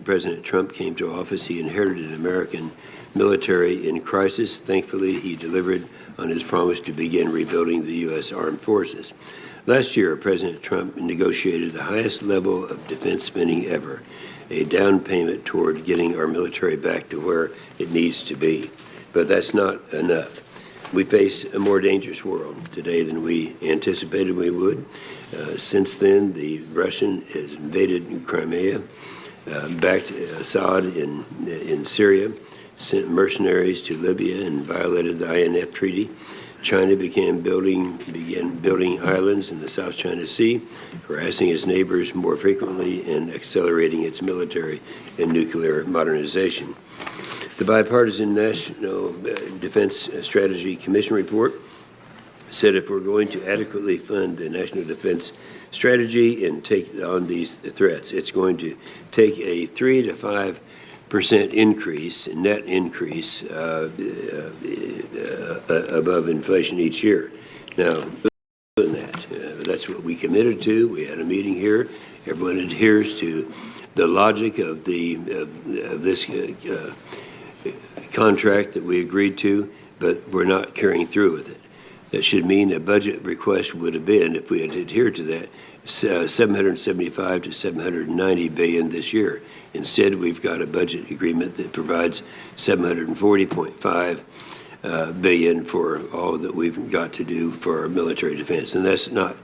President Trump came to office, he inherited an American military in crisis. Thankfully, he delivered on his promise to begin rebuilding the U.S. Armed Forces. Last year, President Trump negotiated the highest level of defense spending ever, a down payment toward getting our military back to where it needs to be. But that's not enough. We face a more dangerous world today than we anticipated we would. Since then, the Russian has invaded Crimea, backed Assad in Syria, sent mercenaries to Libya, and violated the INF Treaty. China began building islands in the South China Sea, harassing its neighbors more frequently and accelerating its military and nuclear modernization. The Bipartisan National Defense Strategy Commission report said if we're going to adequately fund the National Defense Strategy and take on these threats, it's going to take a 3 to 5% increase, net increase above inflation each year. Now, that's what we committed to. We had a meeting here. Everyone adheres to the logic of this contract that we agreed to, but we're not carrying through with it. That should mean a budget request would have been, if we had adhered to that, 775 to 790 billion this year. Instead, we've got a budget agreement that provides 740.5 billion for all that we've got to do for our military defense. And that's not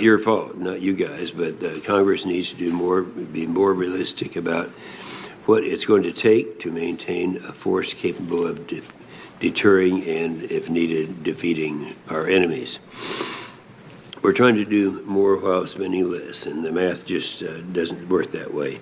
your fault, not you guys, but Congress needs to do more, be more realistic about what it's going to take to maintain a force capable of deterring and, if needed, defeating our enemies. We're trying to do more while spending less, and the math just doesn't work that way.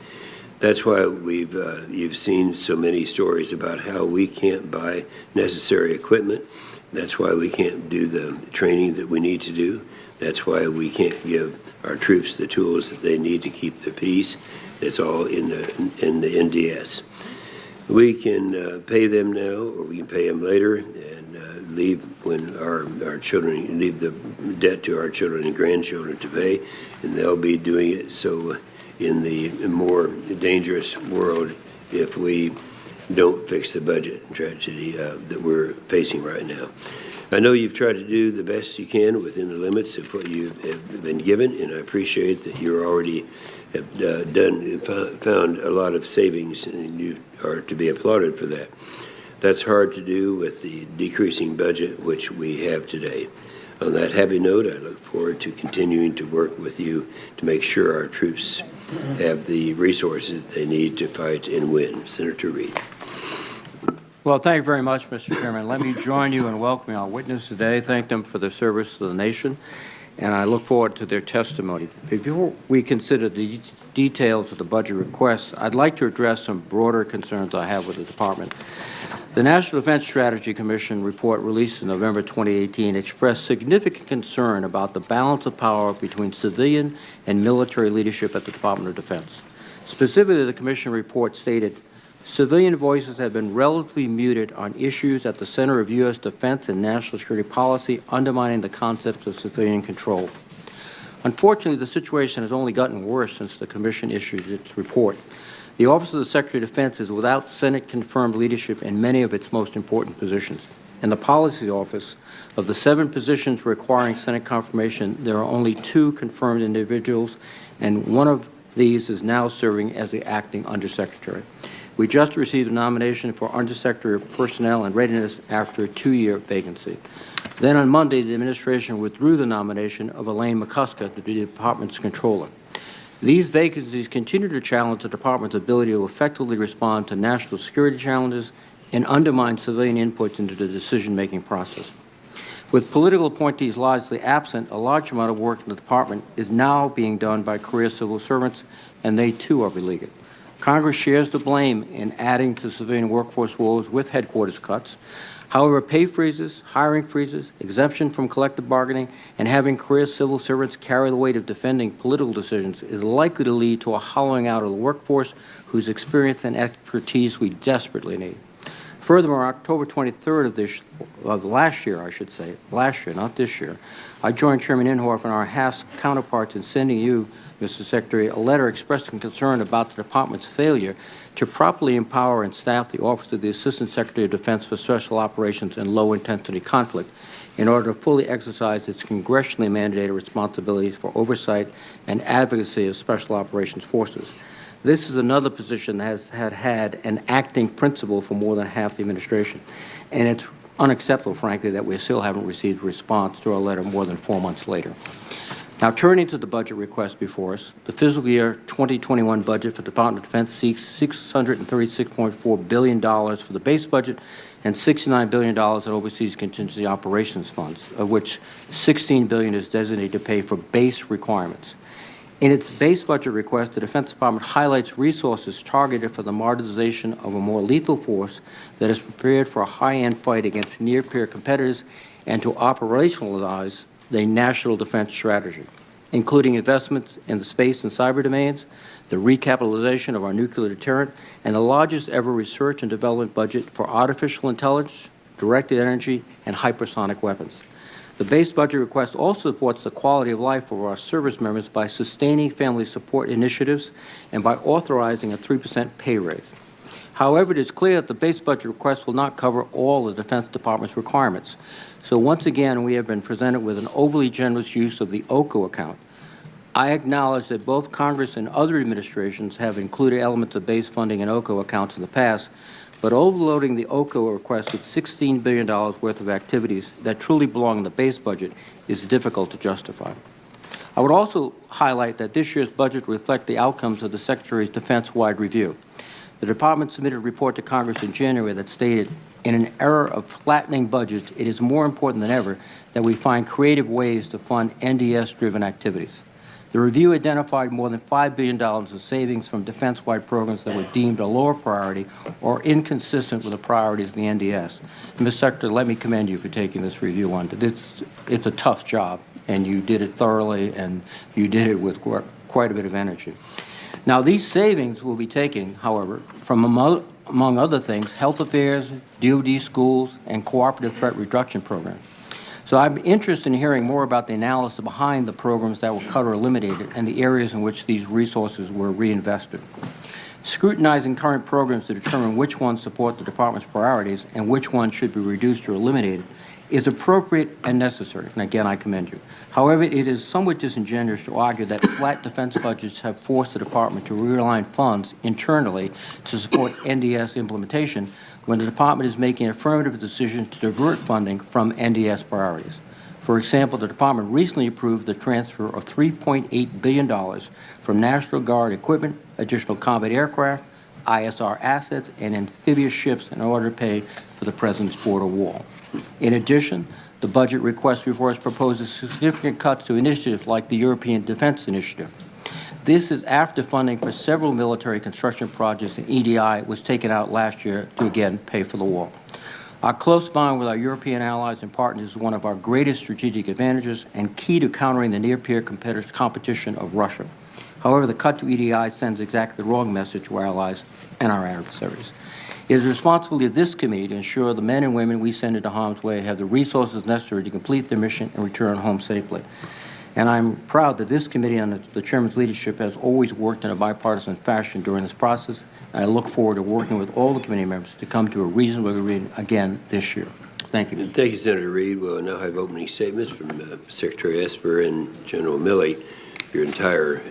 That's why you've seen so many stories about how we can't buy necessary equipment. That's why we can't do the training that we need to do. That's why we can't give our troops the tools that they need to keep the peace. It's all in the NDS. We can pay them now, or we can pay them later, and leave when our children, leave the debt to our children and grandchildren to pay, and they'll be doing it. So in the more dangerous world, if we don't fix the budget tragedy that we're facing right now. I know you've tried to do the best you can within the limits of what you've been given, and I appreciate that you're already have found a lot of savings, and you are to be applauded for that. That's hard to do with the decreasing budget which we have today. On that happy note, I look forward to continuing to work with you to make sure our troops have the resources they need to fight and win. Senator Reid. Well, thank you very much, Mr. Chairman. Let me join you in welcoming our witnesses today. Thank them for their service to the nation, and I look forward to their testimony. Before we consider the details of the budget requests, I'd like to address some broader concerns I have with the department. The National Defense Strategy Commission report released in November 2018 expressed significant concern about the balance of power between civilian and military leadership at the Department of Defense. Specifically, the Commission report stated, civilian voices have been relatively muted on issues at the center of U.S. defense and national security policy, undermining the concept of civilian control. Unfortunately, the situation has only gotten worse since the Commission issued its report. The Office of the Secretary of Defense is without Senate-confirmed leadership in many of its most important positions. In the Policy Office, of the 7 positions requiring Senate confirmation, there are only 2 confirmed individuals, and one of these is now serving as the acting Undersecretary. We just received a nomination for Undersecretary of Personnel and Readiness after a 2-year vacancy. Then on Monday, the administration withdrew the nomination of Elaine McCusker to be the department's controller. These vacancies continue to challenge the department's ability to effectively respond to national security challenges and undermine civilian inputs into the decision-making process. With political appointees largely absent, a large amount of work in the department is now being done by career civil servants, and they too are beleaguered. Congress shares the blame in adding to civilian workforce woes with headquarters cuts. However, pay freezes, hiring freezes, exemption from collective bargaining, and having career civil servants carry the weight of defending political decisions is likely to lead to a hollowing out of the workforce whose experience and expertise we desperately need. Furthermore, October 23rd of last year, not this year, I joined Chairman Inhofe and our House counterparts in sending you, Mr. Secretary, a letter expressing concern about the Department's failure to properly empower and staff the Office of the Assistant Secretary of Defense for Special Operations and Low-Intensity Conflict in order to fully exercise its congressionally mandated responsibilities for oversight and advocacy of Special Operations Forces. This is another position that has had an acting principal for more than half the administration, and it's unacceptable, frankly, that we still haven't received a response to our letter more than 4 months later. Now, turning to the budget request before us, the fiscal year 2021 budget for the Department of Defense seeks $636.4 billion for the base budget and $69 billion in overseas contingency operations funds, of which $16 billion is designated to pay for base requirements. In its base budget request, the Defense Department highlights resources targeted for the modernization of a more lethal force that is prepared for a high-end fight against near-peer competitors and to operationalize the national defense strategy, including investments in the space and cyber domains, the recapitalization of our nuclear deterrent, and the largest ever research and development budget for artificial intelligence, directed energy, and hypersonic weapons. The base budget request also supports the quality of life of our service members by sustaining family support initiatives and by authorizing a 3% pay raise. However, it is clear that the base budget request will not cover all the Defense Department's requirements. So once again, we have been presented with an overly generous use of the OCO account. I acknowledge that both Congress and other administrations have included elements of base funding in OCO accounts in the past, but overloading the OCO request with $16 billion worth of activities that truly belong in the base budget is difficult to justify. I would also highlight that this year's budget reflects the outcomes of the Secretary's defense-wide review. The Department submitted a report to Congress in January that stated, in an era of flattening budgets, it is more important than ever that we find creative ways to fund NDS-driven activities. The review identified more than $5 billion in savings from defense-wide programs that were deemed a lower priority or inconsistent with the priorities of the NDS. Ms. Secretary, let me commend you for taking this review on. It's a tough job, and you did it thoroughly, and you did it with quite a bit of energy. Now, these savings will be taken, however, from among other things, health affairs, DoD schools, and cooperative threat reduction programs. So I'm interested in hearing more about the analysis behind the programs that were cut or eliminated and the areas in which these resources were reinvested. Scrutinizing current programs to determine which ones support the Department's priorities and which ones should be reduced or eliminated is appropriate and necessary, and again, I commend you. However, it is somewhat disingenuous to argue that flat defense budgets have forced the Department to realign funds internally to support NDS implementation when the Department is making affirmative decisions to divert funding from NDS priorities. For example, the Department recently approved the transfer of $3.8 billion from National Guard equipment, additional combat aircraft, ISR assets, and amphibious ships in order to pay for the President's border wall. In addition, the budget request before us proposes significant cuts to initiatives like the European Defense Initiative. This is after funding for several military construction projects in EDI was taken out last year to again pay for the wall. Our close bond with our European allies and partners is one of our greatest strategic advantages and key to countering the near-peer competitors' competition of Russia. However, the cut to EDI sends exactly the wrong message to our allies and our adversaries. It is the responsibility of this committee to ensure the men and women we send into harm's way have the resources necessary to complete their mission and return home safely. And I'm proud that this committee, under the Chairman's leadership, has always worked in a bipartisan fashion during this process, and I look forward to working with all the committee members to come to a reasonable agreement again this year. Thank you. Thank you, Senator Reid. We'll now have opening statements from Secretary Esper and General Milley. Your entire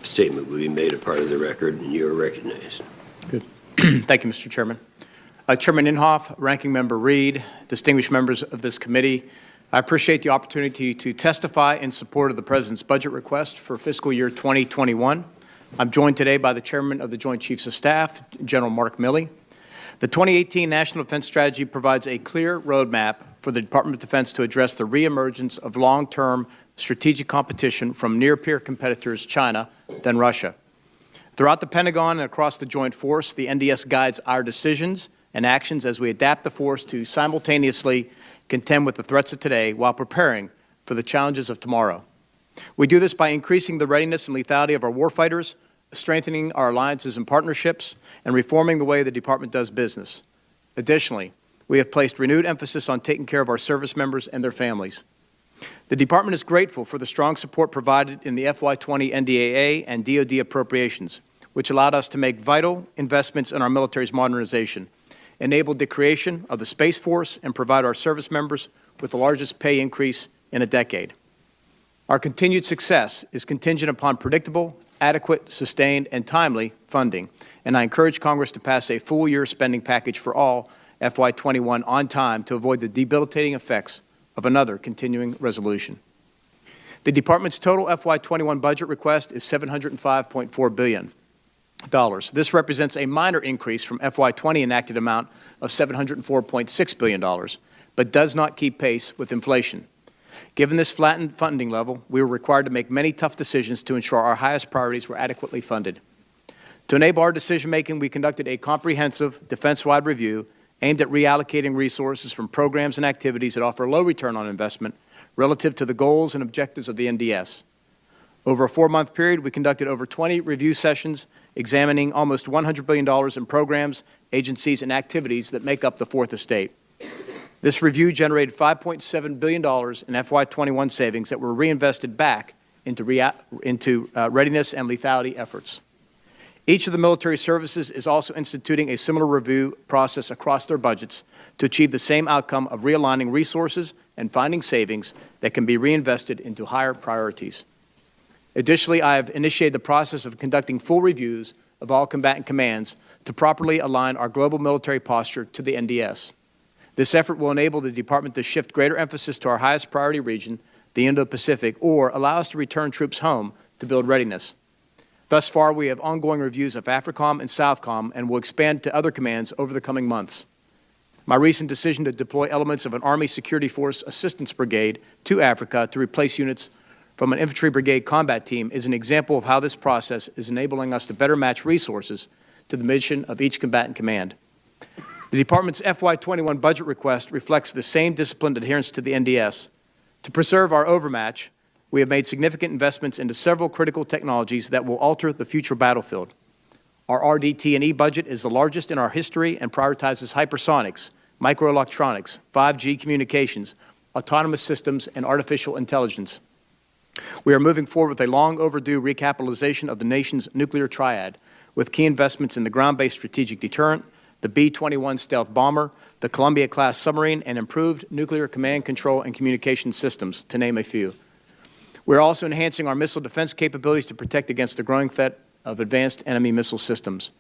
statement will be made a part of the record, and you are recognized. Good. Thank you, Mr. Chairman. Chairman Inhofe, Ranking Member Reid, distinguished members of this committee, I appreciate the opportunity to testify in support of the President's budget request for fiscal year 2021. I'm joined today by the Chairman of the Joint Chiefs of Staff, General Mark Milley. The 2018 National Defense Strategy provides a clear roadmap for the Department of Defense to address the reemergence of long-term strategic competition from near-peer competitors China, then Russia. Throughout the Pentagon and across the Joint Force, the NDS guides our decisions and actions as we adapt the force to simultaneously contend with the threats of today while preparing for the challenges of tomorrow. We do this by increasing the readiness and lethality of our warfighters, strengthening our alliances and partnerships, and reforming the way the Department does business. Additionally, we have placed renewed emphasis on taking care of our service members and their families. The Department is grateful for the strong support provided in the FY20 NDAA and DoD appropriations, which allowed us to make vital investments in our military's modernization, enabled the creation of the Space Force, and provide our service members with the largest pay increase in a decade. Our continued success is contingent upon predictable, adequate, sustained, and timely funding, and I encourage Congress to pass a full-year spending package for all FY21 on time to avoid the debilitating effects of another continuing resolution. The Department's total FY21 budget request is $705.4 billion. This represents a minor increase from FY20 enacted amount of $704.6 billion, but does not keep pace with inflation. Given this flattened funding level, we were required to make many tough decisions to ensure our highest priorities were adequately funded. To enable our decision-making, we conducted a comprehensive defense-wide review aimed at reallocating resources from programs and activities that offer low return on investment relative to the goals and objectives of the NDS. Over a 4-month period, we conducted over 20 review sessions examining almost $100 billion in programs, agencies, and activities that make up the Fourth Estate. This review generated $5.7 billion in FY21 savings that were reinvested back into readiness and lethality efforts. Each of the military services is also instituting a similar review process across their budgets to achieve the same outcome of realigning resources and finding savings that can be reinvested into higher priorities. Additionally, I have initiated the process of conducting full reviews of all combatant commands to properly align our global military posture to the NDS. This effort will enable the Department to shift greater emphasis to our highest priority region, the Indo-Pacific, or allow us to return troops home to build readiness. Thus far, we have ongoing reviews of AFRICOM and SOUTHCOM and will expand to other commands over the coming months. My recent decision to deploy elements of an Army Security Force Assistance Brigade to Africa to replace units from an Infantry Brigade combat team is an example of how this process is enabling us to better match resources to the mission of each combatant command. The Department's FY21 budget request reflects the same disciplined adherence to the NDS. To preserve our overmatch, we have made significant investments into several critical technologies that will alter the future battlefield. Our RDT&E budget is the largest in our history and prioritizes hypersonics, microelectronics, 5G communications, autonomous systems, and artificial intelligence. We are moving forward with a long overdue recapitalization of the nation's nuclear triad, with key investments in the ground-based strategic deterrent, the B-21 stealth bomber, the Columbia-class submarine, and improved nuclear command, control, and communication systems, to name a few. We're also enhancing our missile defense capabilities to protect against the growing threat of advanced enemy missile systems.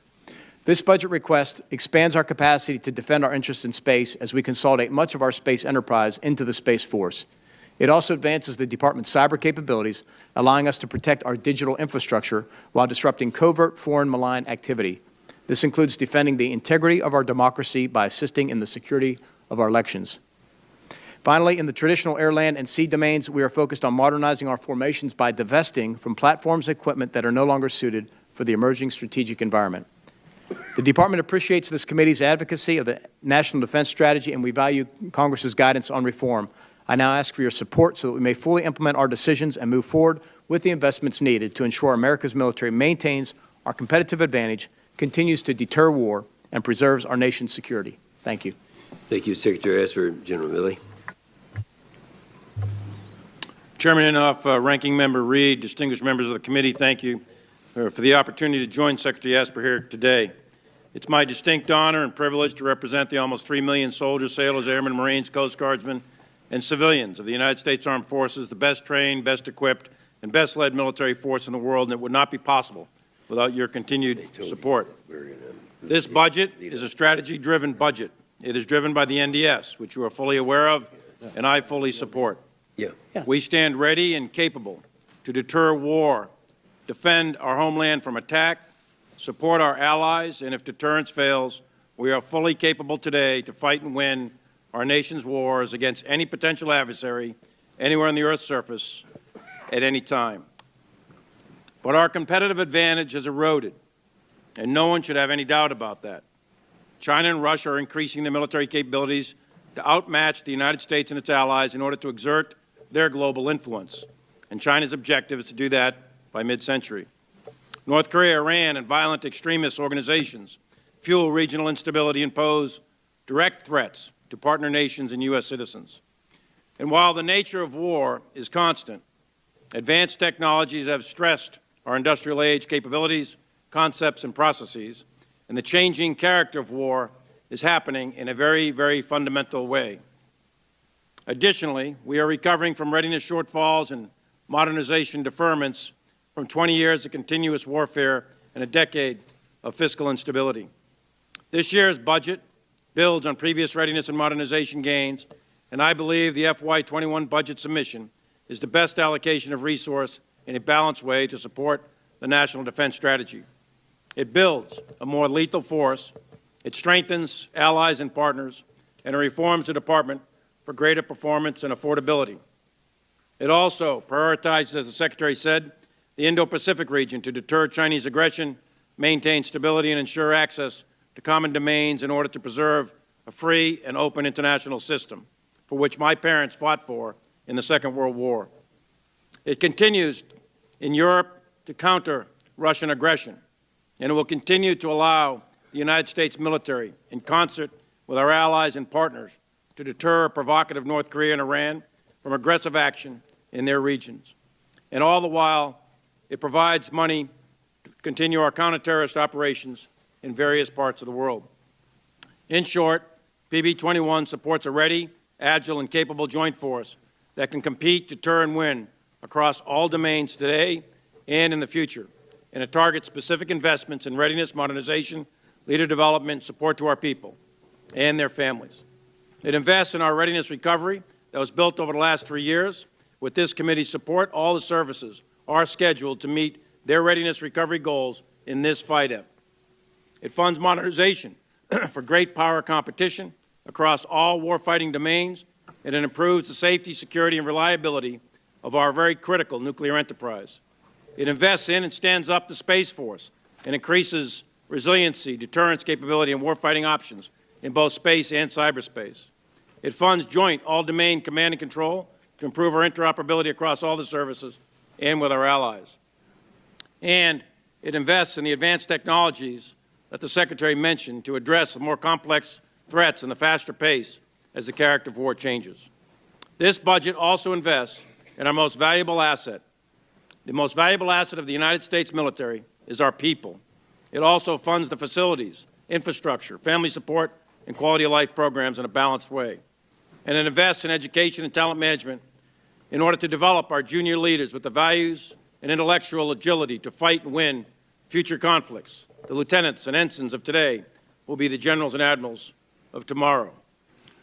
This budget request expands our capacity to defend our interests in space as we consolidate much of our space enterprise into the Space Force. It also advances the Department's cyber capabilities, allowing us to protect our digital infrastructure while disrupting covert foreign malign activity. This includes defending the integrity of our democracy by assisting in the security of our elections. Finally, in the traditional air, land, and sea domains, we are focused on modernizing our formations by divesting from platforms and equipment that are no longer suited for the emerging strategic environment. The Department appreciates this committee's advocacy of the National Defense Strategy, and we value Congress's guidance on reform. I now ask for your support so that we may fully implement our decisions and move forward with the investments needed to ensure America's military maintains our competitive advantage, continues to deter war, and preserves our nation's security. Thank you. Thank you, Secretary Esper. General Milley. Chairman Inhofe, Ranking Member Reed, distinguished members of the committee, thank you for the opportunity to join Secretary Esper here today. It's my distinct honor and privilege to represent the almost 3 million soldiers, sailors, airmen, Marines, Coast Guardsmen, and civilians of the United States Armed Forces, the best trained, best equipped, and best led military force in the world, and it would not be possible without your continued support. This budget is a strategy-driven budget. It is driven by the NDS, which you are fully aware of, and I fully support. We stand ready and capable to deter war, defend our homeland from attack, support our allies, and if deterrence fails, we are fully capable today to fight and win our nation's wars against any potential adversary anywhere on the Earth's surface at any time. But our competitive advantage has eroded, and no one should have any doubt about that. China and Russia are increasing their military capabilities to outmatch the United States and its allies in order to exert their global influence, and China's objective is to do that by mid-century. North Korea, Iran, and violent extremist organizations fuel regional instability and pose direct threats to partner nations and U.S. citizens. And while the nature of war is constant, advanced technologies have stressed our industrial age capabilities, concepts, and processes, and the changing character of war is happening in a very, very fundamental way. Additionally, we are recovering from readiness shortfalls and modernization deferments from 20 years of continuous warfare and a decade of fiscal instability. This year's budget builds on previous readiness and modernization gains, and I believe the FY21 budget submission is the best allocation of resource in a balanced way to support the National Defense Strategy. It builds a more lethal force, it strengthens allies and partners, and it reforms the Department for greater performance and affordability. It also prioritizes, as the Secretary said, the Indo-Pacific region to deter Chinese aggression, maintain stability, and ensure access to common domains in order to preserve a free and open international system, for which my parents fought for in the Second World War. It continues in Europe to counter Russian aggression, and it will continue to allow the United States military, in concert with our allies and partners, to deter provocative North Korea and Iran from aggressive action in their regions. And all the while, it provides money to continue our counter-terrorist operations in various parts of the world. In short, PB21 supports a ready, agile, and capable joint force that can compete, deter, and win across all domains today and in the future, and it targets specific investments in readiness, modernization, leader development, support to our people and their families. It invests in our readiness recovery that was built over the last 3 years. With this committee's support, all the services are scheduled to meet their readiness recovery goals in this FYDP. It funds modernization for great power competition across all warfighting domains, and it improves the safety, security, and reliability of our very critical nuclear enterprise. It invests in and stands up the Space Force and increases resiliency, deterrence capability, and warfighting options in both space and cyberspace. It funds joint all-domain command and control to improve our interoperability across all the services and with our allies. And it invests in the advanced technologies that the Secretary mentioned to address the more complex threats in the faster pace as the character of war changes. This budget also invests in our most valuable asset. The most valuable asset of the United States military is our people. It also funds the facilities, infrastructure, family support, and quality of life programs in a balanced way. And it invests in education and talent management in order to develop our junior leaders with the values and intellectual agility to fight and win future conflicts. The lieutenants and ensigns of today will be the generals and admirals of tomorrow.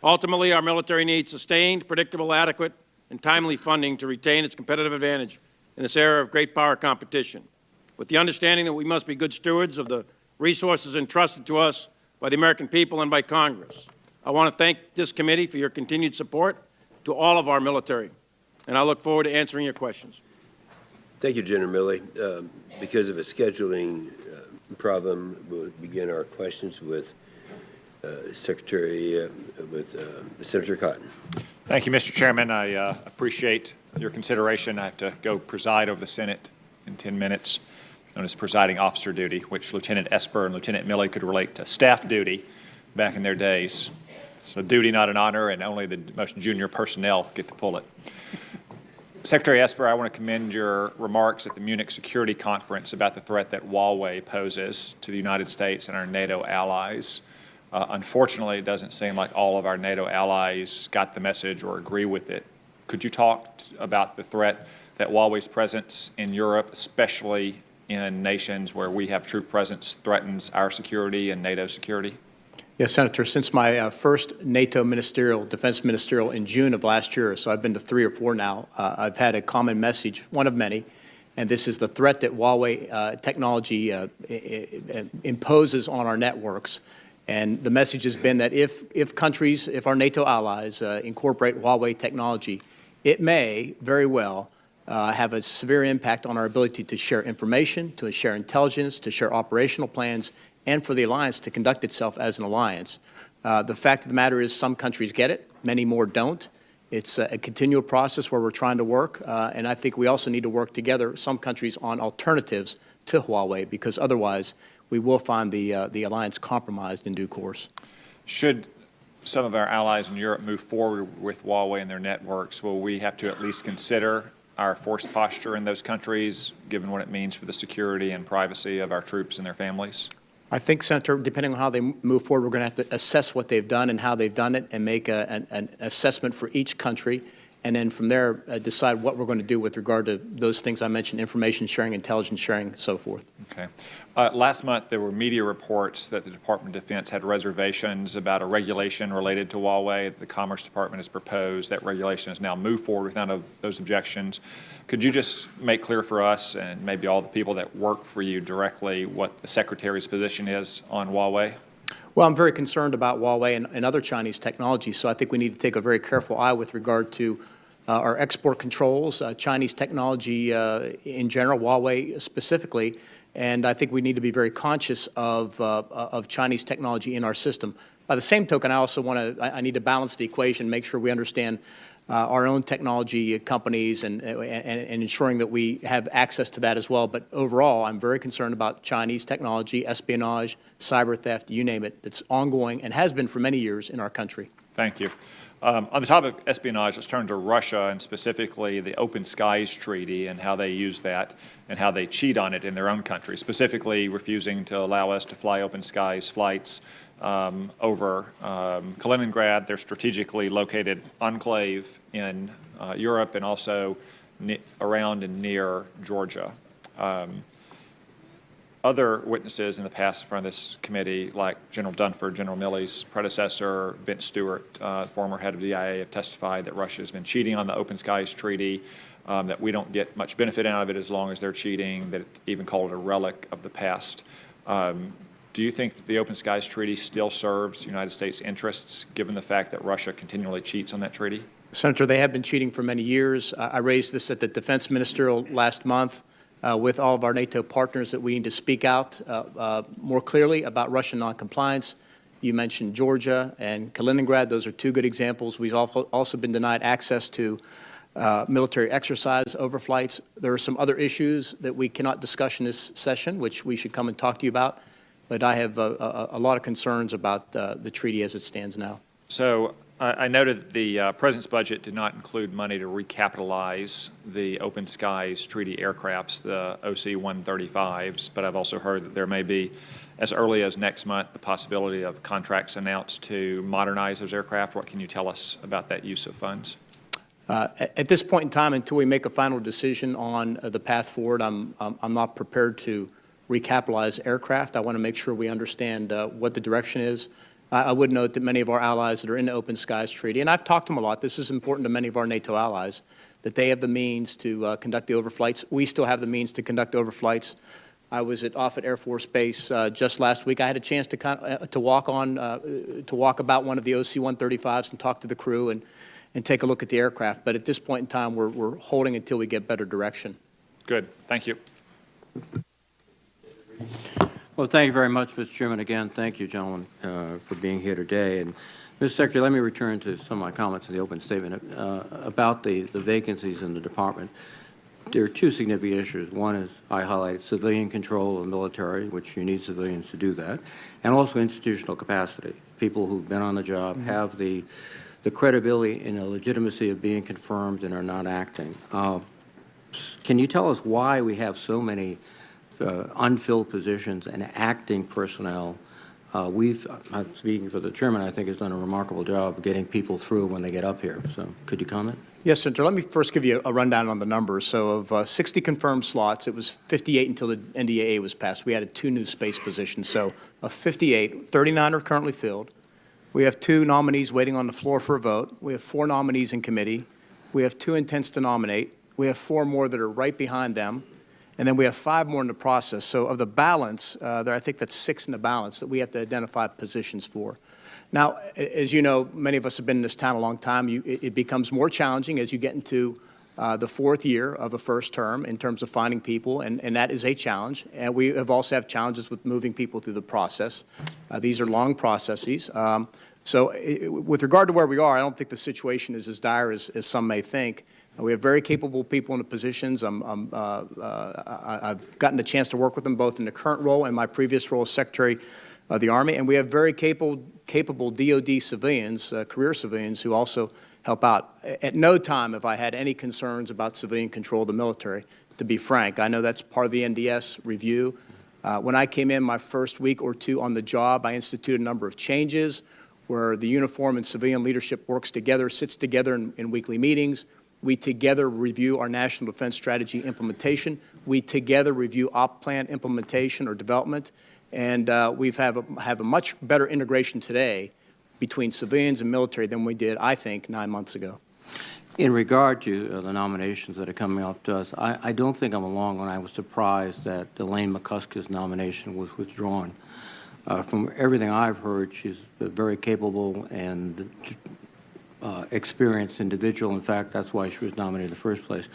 Ultimately, our military needs sustained, predictable, adequate, and timely funding to retain its competitive advantage in this era of great power competition, with the understanding that we must be good stewards of the resources entrusted to us by the American people and by Congress. I want to thank this committee for your continued support to all of our military, and I look forward to answering your questions. Thank you, General Milley. Because of a scheduling problem, we'll begin our questions with Senator Cotton. Thank you, Mr. Chairman. I appreciate your consideration. I have to go preside over the Senate in 10 minutes, known as presiding officer duty, which Lieutenant Esper and Lieutenant Milley could relate to staff duty back in their days. It's a duty, not an honor, and only the most junior personnel get to pull it. Secretary Esper, I want to commend your remarks at the Munich Security Conference about the threat that Huawei poses to the United States and our NATO allies. Unfortunately, it doesn't seem like all of our NATO allies got the message or agree with it. Could you talk about the threat that Huawei's presence in Europe, especially in nations where we have troop presence, threatens our security and NATO security? Yes, Senator. Since my first NATO defense ministerial in June of last year, so I've been to 3 or 4 now, I've had a common message, one of many, and this is the threat that Huawei technology imposes on our networks. And the message has been that if countries, if our NATO allies incorporate Huawei technology, it may very well have a severe impact on our ability to share information, to share intelligence, to share operational plans, and for the alliance to conduct itself as an alliance. The fact of the matter is some countries get it, many more don't. It's a continual process where we're trying to work, and I think we also need to work together, some countries, on alternatives to Huawei, because otherwise we will find the alliance compromised in due course. Should some of our allies in Europe move forward with Huawei and their networks, will we have to at least consider our force posture in those countries, given what it means for the security and privacy of our troops and their families? I think, Senator, depending on how they move forward, we're going to have to assess what they've done and how they've done it and make an assessment for each country, and then from there decide what we're going to do with regard to those things I mentioned, information sharing, intelligence sharing, and so forth. Okay. Last month, there were media reports that the Department of Defense had reservations about a regulation related to Huawei. The Commerce Department has proposed that regulation has now moved forward with none of those objections. Could you just make clear for us and maybe all the people that work for you directly what the Secretary's position is on Huawei? Well, I'm very concerned about Huawei and other Chinese technologies, so I think we need to take a very careful eye with regard to our export controls, Chinese technology in general, Huawei specifically, and I think we need to be very conscious of Chinese technology in our system. By the same token, I need to balance the equation, make sure we understand our own technology companies and ensuring that we have access to that as well. But overall, I'm very concerned about Chinese technology, espionage, cyber theft, you name it, that's ongoing and has been for many years in our country. Thank you. On the topic of espionage, let's turn to Russia and specifically the Open Skies Treaty and how they use that and how they cheat on it in their own country, specifically refusing to allow us to fly open skies flights over Kaliningrad, their strategically located enclave in Europe, and also around and near Georgia. Other witnesses in the past in front of this committee, like General Dunford, General Milley's predecessor, Vince Stewart, former head of DIA, have testified that Russia has been cheating on the Open Skies Treaty, that we don't get much benefit out of it as long as they're cheating, that even called it a relic of the past. Do you think that the Open Skies Treaty still serves United States interests, given the fact that Russia continually cheats on that treaty? Senator, they have been cheating for many years. I raised this at the defense ministerial last month with all of our NATO partners that we need to speak out more clearly about Russian noncompliance. You mentioned Georgia and Kaliningrad. Those are two good examples. We've also been denied access to military exercise overflights. There are some other issues that we cannot discuss in this session, which we should come and talk to you about. But I have a lot of concerns about the treaty as it stands now. So I noted that the President's budget did not include money to recapitalize the Open Skies Treaty aircrafts, the OC-135s, but I've also heard that there may be, as early as next month, the possibility of contracts announced to modernize those aircraft. What can you tell us about that use of funds? At this point in time, until we make a final decision on the path forward, I'm not prepared to recapitalize aircraft. I want to make sure we understand what the direction is. I would note that many of our allies that are in the Open Skies Treaty, and I've talked to them a lot, this is important to many of our NATO allies, that they have the means to conduct the overflights. We still have the means to conduct overflights. I was at Offutt Air Force Base just last week. I had a chance to walk about one of the OC-135s and talk to the crew and take a look at the aircraft. But at this point in time, we're holding until we get better direction. Good. Thank you. Well, thank you very much, Mr. Chairman. Again, thank you, gentlemen, for being here today. And, Mr. Secretary, let me return to some of my comments in the open statement about the vacancies in the department. There are two significant issues. One is I highlight civilian control of the military, which you need civilians to do that, and also institutional capacity. People who've been on the job have the credibility and the legitimacy of being confirmed and are not acting. Can you tell us why we have so many unfilled positions and acting personnel? I'm speaking for the chairman, I think has done a remarkable job of getting people through when they get up here. So could you comment? Yes, Senator. Let me first give you a rundown on the numbers. So of 60 confirmed slots, it was 58 until the NDAA was passed. We added 2 new space positions. So of 58, 39 are currently filled. We have 2 nominees waiting on the floor for a vote. We have 4 nominees in committee. We have 2 intents to nominate. We have 4 more that are right behind them. And then we have 5 more in the process. So of the balance, I think that's 6 in the balance that we have to identify positions for. Now, as you know, many of us have been in this town a long time. It becomes more challenging as you get into the 4th year of a first term in terms of finding people, and that is a challenge. And we have also have challenges with moving people through the process. These are long processes. So with regard to where we are, I don't think the situation is as dire as some may think. We have very capable people in the positions. I've gotten the chance to work with them both in the current role and my previous role as Secretary of the Army, and we have very capable capable DoD civilians, career civilians, who also help out. At no time have I had any concerns about civilian control of the military, to be frank. I know that's part of the NDS review. When I came in my first week or two on the job, I instituted a number of changes where the uniform and civilian leadership works together, sits together in weekly meetings. We together review our national defense strategy implementation. We together review op plan implementation or development. And we have a much better integration today between civilians and military than we did, I think, 9 months ago. In regard to the nominations that are coming up to us, I don't think I'm alone when I was surprised that Elaine McCuskey's nomination was withdrawn. From everything I've heard, she's a very capable and experienced individual. In fact, that's why she was nominated in the first place.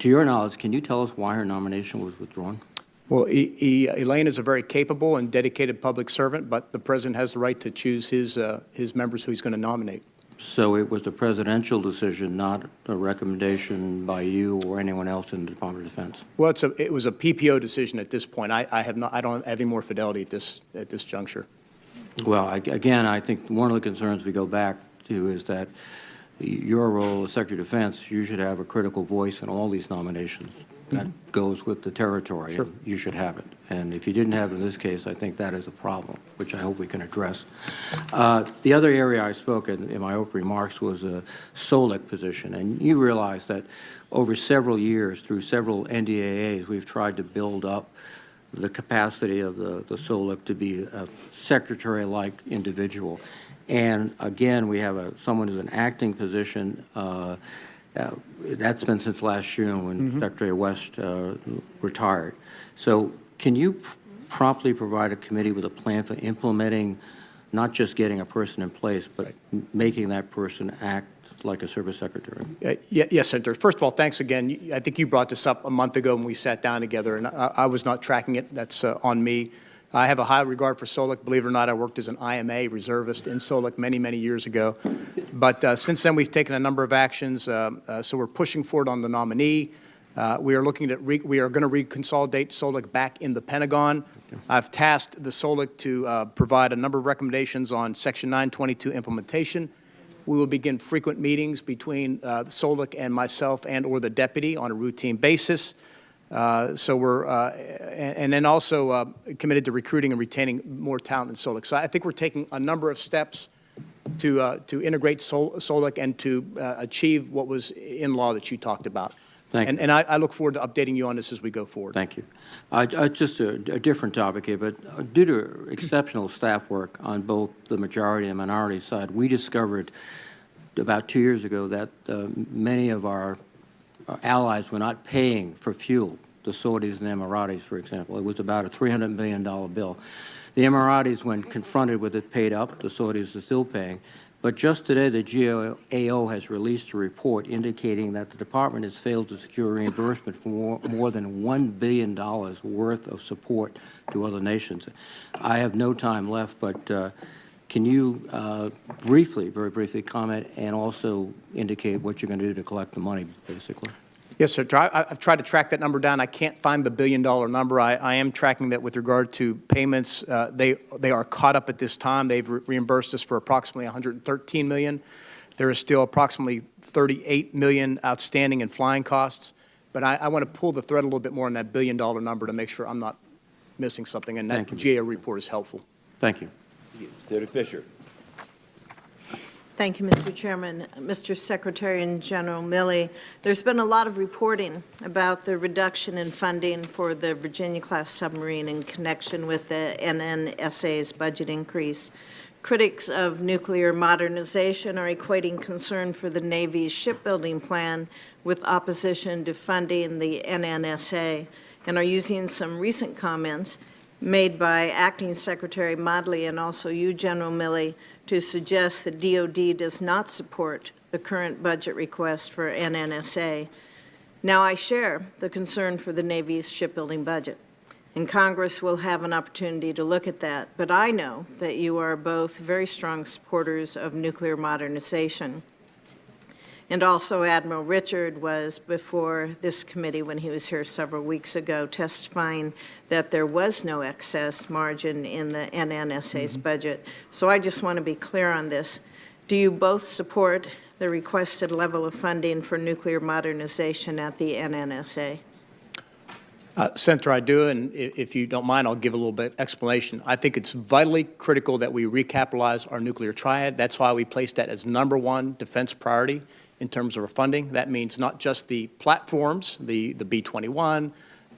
To your knowledge, can you tell us why her nomination was withdrawn? Well, Elaine is a very capable and dedicated public servant, but the President has the right to choose his members who he's going to nominate. So it was a presidential decision, not a recommendation by you or anyone else in the Department of Defense? Well, it was a PPO decision at this point. I don't have any more fidelity at this juncture. Well, again, I think one of the concerns we go back to is that your role as Secretary of Defense, you should have a critical voice in all these nominations. That goes with the territory. Sure. And you should have it. And if you didn't have it in this case, I think that is a problem, which I hope we can address. The other area I spoke in my opening remarks was a SOLIC position. And you realize that over several years, through several NDAAs, we've tried to build up the capacity of the SOLIC to be a secretary-like individual. And again, we have someone who's an acting position. That's been since last June when Secretary West retired. So can you promptly provide a committee with a plan for implementing, not just getting a person in place, but making that person act like a service secretary? Yes, Senator. First of all, thanks again. I think you brought this up a month ago when we sat down together, and I was not tracking it. That's on me. I have a high regard for SOLIC. Believe it or not, I worked as an IMA reservist in SOLIC many, many years ago. But since then, we've taken a number of actions. So we're pushing forward on the nominee. We are looking at we are going to reconsolidate SOLIC back in the Pentagon. I've tasked the SOLIC to provide a number of recommendations on Section 922 implementation. We will begin frequent meetings between the SOLIC and myself and/or the deputy on a routine basis. So we're, and then also committed to recruiting and retaining more talent in SOLIC. So I think we're taking a number of steps to integrate SOLIC and to achieve what was in law that you talked about. Thank you. And I look forward to updating you on this as we go forward. Thank you. Just a different topic here, but due to exceptional staff work on both the majority and minority side, we discovered about 2 years ago that many of our allies were not paying for fuel, the Saudis and Emiratis, for example. It was about a $300 million bill. The Emiratis, when confronted with it, paid up. The Saudis are still paying. But just today, the GAO has released a report indicating that the department has failed to secure reimbursement for more than $1 billion worth of support to other nations. I have no time left, but can you briefly, very briefly, comment and also indicate what you're going to do to collect the money, basically? Yes, sir. I've tried to track that number down. I can't find the billion-dollar number. I am tracking that with regard to payments. They are caught up at this time. They've reimbursed us for approximately $113 million. There is still approximately $38 million outstanding in flying costs. But I want to pull the thread a little bit more on that billion-dollar number to make sure I'm not missing something, and that GAO report is helpful. Thank you. Senator Fisher. Thank you, Mr. Chairman. Mr. Secretary and General Milley, there's been a lot of reporting about the reduction in funding for the Virginia-class submarine in connection with the NNSA's budget increase. Critics of nuclear modernization are equating concern for the Navy's shipbuilding plan with opposition to funding the NNSA and are using some recent comments made by Acting Secretary Modly and also you, General Milley, to suggest that DOD does not support the current budget request for NNSA. Now, I share the concern for the Navy's shipbuilding budget, and Congress will have an opportunity to look at that, but I know that you are both very strong supporters of nuclear modernization. And also Admiral Richard was before this committee when he was here several weeks ago testifying that there was no excess margin in the NNSA's budget. So I just want to be clear on this. Do you both support the requested level of funding for nuclear modernization at the NNSA? Senator, I do, and if you don't mind, I'll give a little bit explanation. I think it's vitally critical that we recapitalize our nuclear triad. That's why we placed that as #1 defense priority in terms of our funding. That means not just the platforms, the B-21,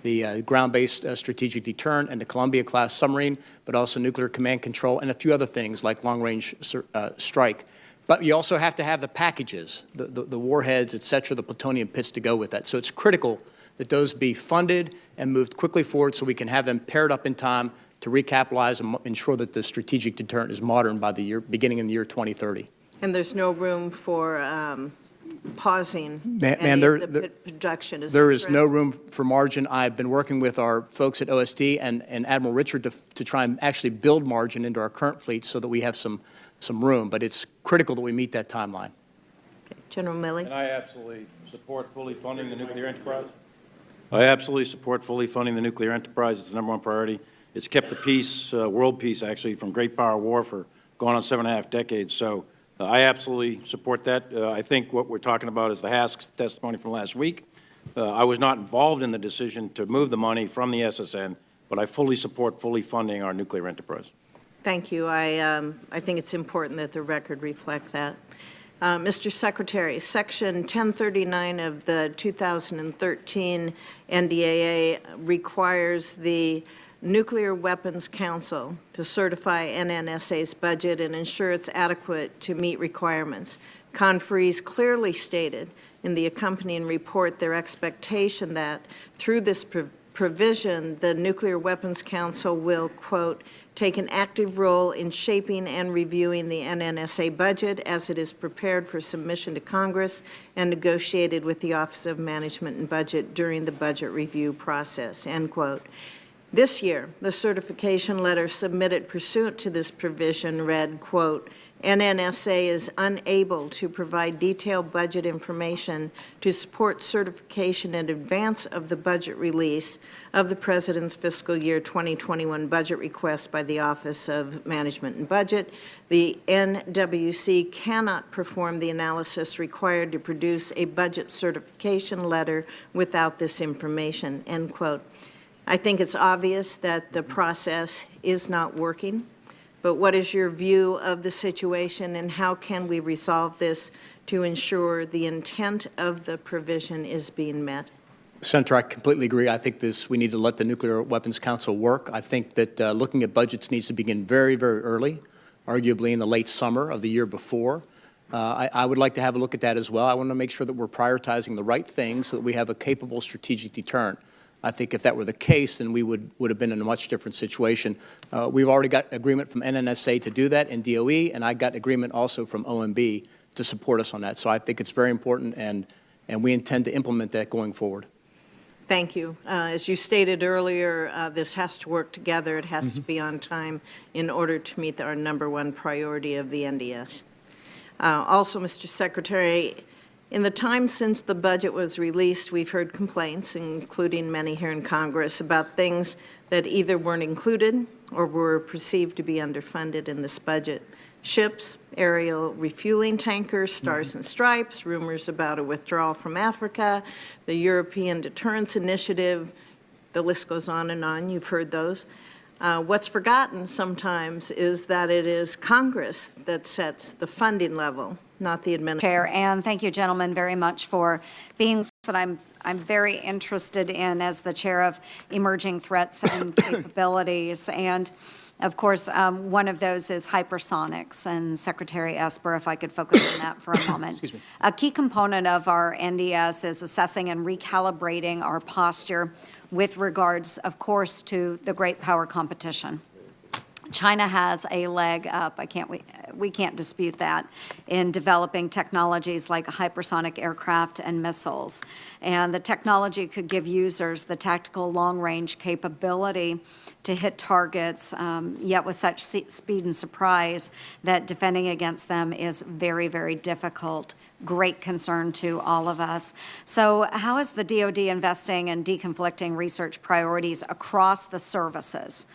the ground-based strategic deterrent, and the Columbia-class submarine, but also nuclear command control and a few other things like long-range strike. But you also have to have the packages, the warheads, et cetera, the plutonium pits to go with that. So it's critical that those be funded and moved quickly forward so we can have them paired up in time to recapitalize and ensure that the strategic deterrent is modern by the year, beginning in the year 2030. And there's no room for pausing Ma'am, the production? There is no room for margin. I've been working with our folks at OSD and Admiral Richard to try and actually build margin into our current fleet so that we have some room. But it's critical that we meet that timeline. Okay. General Milley? And I absolutely support fully funding the nuclear enterprise. I absolutely support fully funding the nuclear enterprise. It's the #1 priority. It's kept the peace, world peace, actually, from great power war for going on 7.5 decades. So I absolutely support that. I think what we're talking about is the Hask's testimony from last week. I was not involved in the decision to move the money from the SSN, but I fully support fully funding our nuclear enterprise. Thank you. I think it's important that the record reflect that. Mr. Secretary, Section 1039 of the 2013 NDAA requires the Nuclear Weapons Council to certify NNSA's budget and ensure it's adequate to meet requirements. Conferees clearly stated in the accompanying report their expectation that through this provision, the Nuclear Weapons Council will, quote, take an active role in shaping and reviewing the NNSA budget as it is prepared for submission to Congress and negotiated with the Office of Management and Budget during the budget review process, end quote. This year, the certification letter submitted pursuant to this provision read, quote, NNSA is unable to provide detailed budget information to support certification in advance of the budget release of the President's fiscal year 2021 budget request by the Office of Management and Budget. The NWC cannot perform the analysis required to produce a budget certification letter without this information, end quote. I think it's obvious that the process is not working. But what is your view of the situation, and how can we resolve this to ensure the intent of the provision is being met? Senator, I completely agree. I think we need to let the Nuclear Weapons Council work. I think that looking at budgets needs to begin very, very early, arguably in the late summer of the year before. I would like to have a look at that as well. I want to make sure that we're prioritizing the right things so that we have a capable strategic deterrent. I think if that were the case, then we would have been in a much different situation. We've already got agreement from NNSA to do that in DOE, and I got agreement also from OMB to support us on that. So I think it's very important, and we intend to implement that going forward. Thank you. As you stated earlier, this has to work together. It has to be on time in order to meet our #1 priority of the NDS. Also, Mr. Secretary, in the time since the budget was released, we've heard complaints, including many here in Congress, about things that either weren't included or were perceived to be underfunded in this budget. Ships, aerial refueling tankers, stars and stripes, rumors about a withdrawal from Africa, the European Deterrence Initiative, the list goes on and on. You've heard those. What's forgotten sometimes is that it is Congress that sets the funding level, not the administration. Chair, and thank you, gentlemen, very much for being that I'm very interested in as the chair of emerging threats and capabilities. And of course, one of those is hypersonics. And Secretary Esper, if I could focus on that for a moment. Excuse me. A key component of our NDS is assessing and recalibrating our posture with regards, of course, to the great power competition. China has a leg up, we can't dispute that, in developing technologies like hypersonic aircraft and missiles. And the technology could give users the tactical long-range capability to hit targets, yet with such speed and surprise that defending against them is very, very difficult great concern to all of us. So how is the DoD investing in deconflicting research priorities across the services?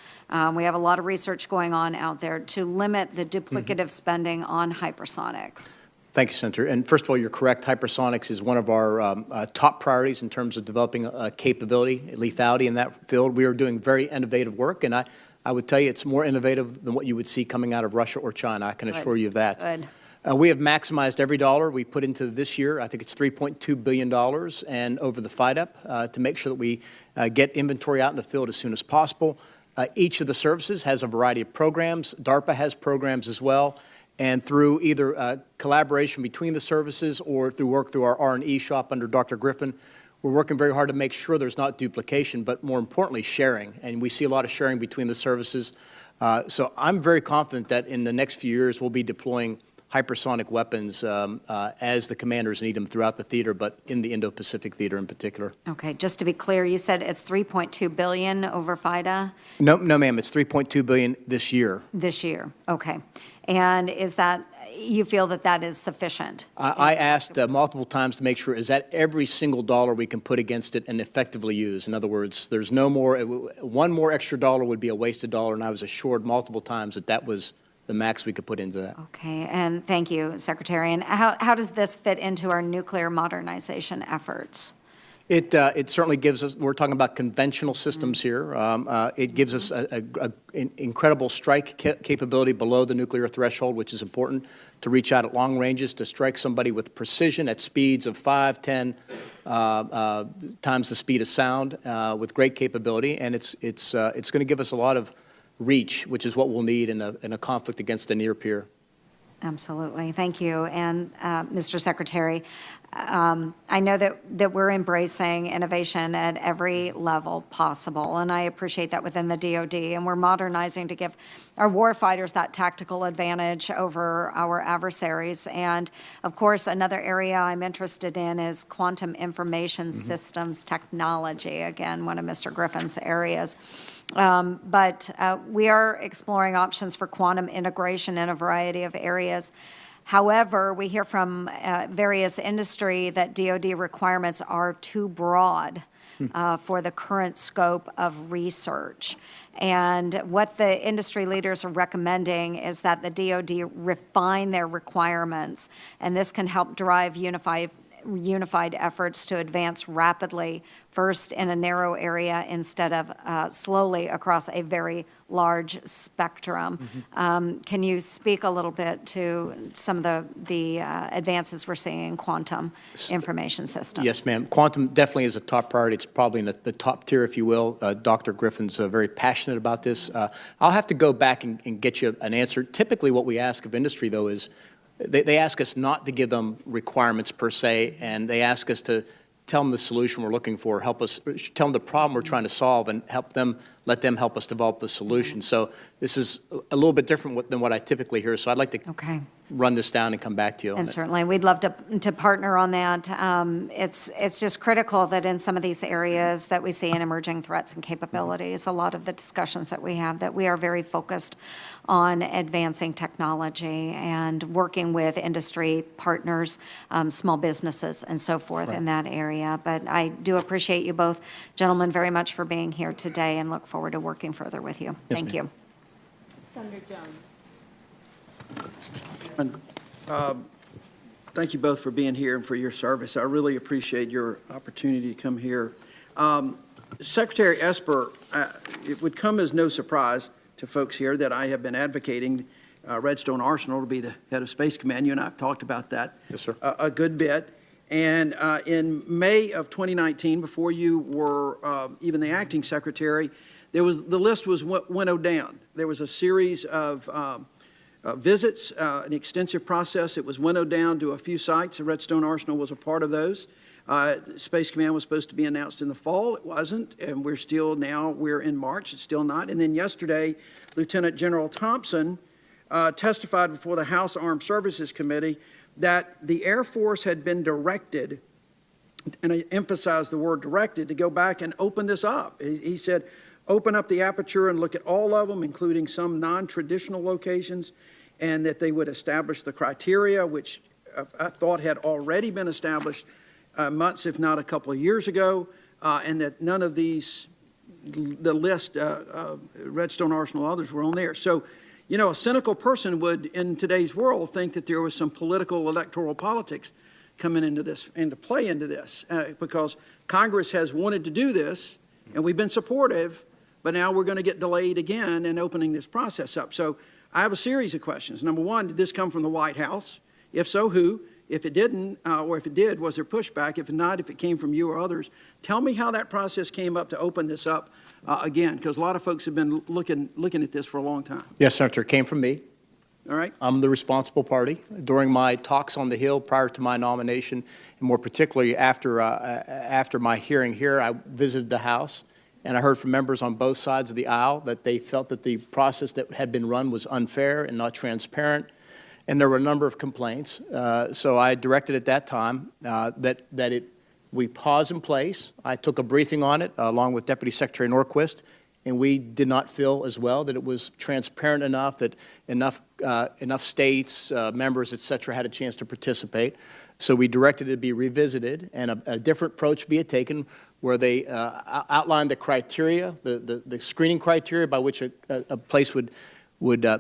We have a lot of research going on out there to limit the duplicative spending on hypersonics. Thank you, Senator. And first of all, you're correct. Hypersonics is one of our top priorities in terms of developing capability, lethality in that field. We are doing very innovative work, and I would tell you it's more innovative than what you would see coming out of Russia or China. I can assure you of that. Good. We have maximized every dollar we put into this year. I think it's $3.2 billion, and over the FIDUP to make sure that we get inventory out in the field as soon as possible. Each of the services has a variety of programs. DARPA has programs as well. And through either collaboration between the services or through work through our R&E shop under Dr. Griffin, we're working very hard to make sure there's not duplication, but more importantly, sharing. And we see a lot of sharing between the services. So I'm very confident that in the next few years, we'll be deploying hypersonic weapons as the commanders need them throughout the theater, but in the Indo-Pacific theater in particular. Okay, just to be clear, you said it's $3.2 billion over FIDA? No, ma'am, it's $3.2 billion this year. This year, okay. And is that, you feel that that is sufficient? I asked multiple times to make sure, is that every single dollar we can put against it and effectively use? In other words, there's no more, one more extra dollar would be a wasted dollar, and I was assured multiple times that that was the max we could put into that. Okay, and thank you, Secretary. And how does this fit into our nuclear modernization efforts? It certainly gives us, we're talking about conventional systems here. It gives us an incredible strike capability below the nuclear threshold, which is important to reach out at long ranges, to strike somebody with precision at speeds of 5, 10 times the speed of sound with great capability. And it's going to give us a lot of reach, which is what we'll need in a conflict against a near peer. Absolutely. Thank you. And Mr. Secretary, I know that we're embracing innovation at every level possible, and I appreciate that within the DoD, and we're modernizing to give our warfighters that tactical advantage over our adversaries. And of course, another area I'm interested in is quantum information systems technology, again, one of Mr. Griffin's areas. But we are exploring options for quantum integration in a variety of areas. However, we hear from various industry that DoD requirements are too broad for the current scope of research. And what the industry leaders are recommending is that the DoD refine their requirements, and this can help drive unified efforts to advance rapidly, first in a narrow area instead of slowly across a very large spectrum. Can you speak a little bit to some of the advances we're seeing in quantum information systems? Yes, ma'am. Quantum definitely is a top priority. It's probably in the top tier, if you will. Dr. Griffin's very passionate about this. I'll have to go back and get you an answer. Typically what we ask of industry, though, is they ask us not to give them requirements per se, and they ask us to tell them the solution we're looking for, help us, tell them the problem we're trying to solve, and let them help us develop the solution. So this is a little bit different than what I typically hear. So I'd like to run this down and come back to you on And it. certainly, we'd love to partner on that. It's just critical that in some of these areas that we see in emerging threats and capabilities, a lot of the discussions that we have, that we are very focused on advancing technology and working with industry partners, small businesses, and so forth in that area. But I do appreciate you both, gentlemen, very much for being here today, and look forward to working further with you. Yes, Thank ma'am. you. Senator Jones. Thank you both for being here and for your service. I really appreciate your opportunity to come here. Secretary Esper, it would come as no surprise to folks here that I have been advocating Redstone Arsenal to be the head of Space Command. You and I have talked about that a good bit. And in May of 2019, before you were even the acting secretary, the list was winnowed down. There was a series of visits, an extensive process. It was winnowed down to a few sites. The Redstone Arsenal was a part of those. Space Command was supposed to be announced in the fall. It wasn't, and we're in March. It's still not. And then yesterday, Lieutenant General Thompson testified before the House Armed Services Committee that the Air Force had been directed, and I emphasize the word directed, to go back and open this up. He said, open up the aperture and look at all of them, including some non-traditional locations, and that they would establish the criteria, which I thought had already been established months, if not a couple of years ago, and that none of these, the list, Redstone Arsenal, others were on there. So, you know, a cynical person would, in today's world, think that there was some political electoral politics coming into this, into play into this, because Congress has wanted to do this, and we've been supportive, but now we're going to get delayed again in opening this process up. So I have a series of questions. Number one, did this come from the White House? If so, who? If it didn't, or if it did, was there pushback? If not, if it came from you or others, tell me how that process came up to open this up again, because a lot of folks have been looking at this for a long time. Yes, Senator, it came from me. All right? I'm the responsible party. During my talks on the Hill prior to my nomination, and more particularly after my hearing here, I visited the House, and I heard from members on both sides of the aisle that they felt that the process that had been run was unfair and not transparent, and there were a number of complaints. So I directed at that time we pause in place. I took a briefing on it along with Deputy Secretary Norquist, and we did not feel as well that it was transparent enough, that enough states, members, et cetera, had a chance to participate. So we directed it to be revisited and a different approach be taken, where they outlined the criteria, the screening criteria by which a place would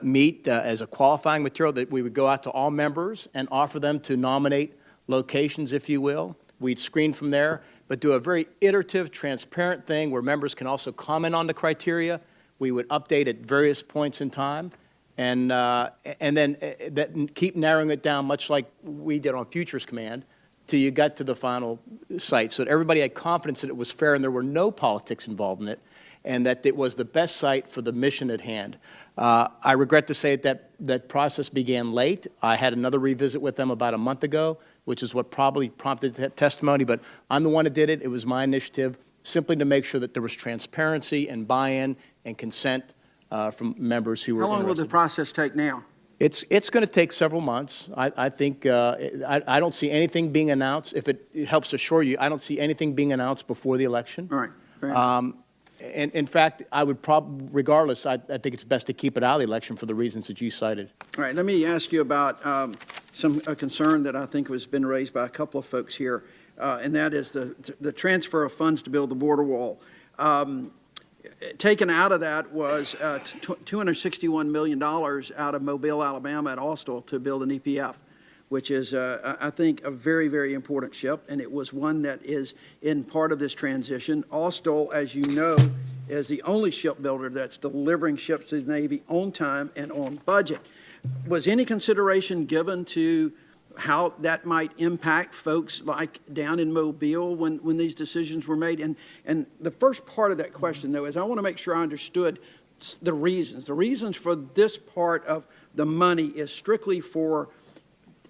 meet as a qualifying material, that we would go out to all members and offer them to nominate locations, if you will. We'd screen from there, but do a very iterative, transparent thing where members can also comment on the criteria. We would update at various points in time, and then keep narrowing it down, much like we did on Futures Command, till you got to the final site. So that everybody had confidence that it was fair and there were no politics involved in it, and that it was the best site for the mission at hand. I regret to say that process began late. I had another revisit with them about a month ago, which is what probably prompted that testimony, but I'm the one that did it. It was my initiative, simply to make sure that there was transparency and buy-in and consent from members who were interested. How long will the process take now? It's going to take several months. I think I don't see anything being announced. If it helps assure you, I don't see anything being announced before the election. All right. Fair enough. And in fact, I would probably, regardless, I think it's best to keep it out of the election for the reasons that you cited. All right, let me ask you about a concern that I think has been raised by a couple of folks here, and that is the transfer of funds to build the border wall. Taken out of that was $261 million out of Mobile, Alabama at Austell to build an EPF, which is, I think, a very, very important ship, and it was one that is in part of this transition. Austell, as you know, is the only shipbuilder that's delivering ships to the Navy on time and on budget. Was any consideration given to how that might impact folks like down in Mobile when these decisions were made? And the first part of that question, though, is I want to make sure I understood the reasons. The reasons for this part of the money is strictly for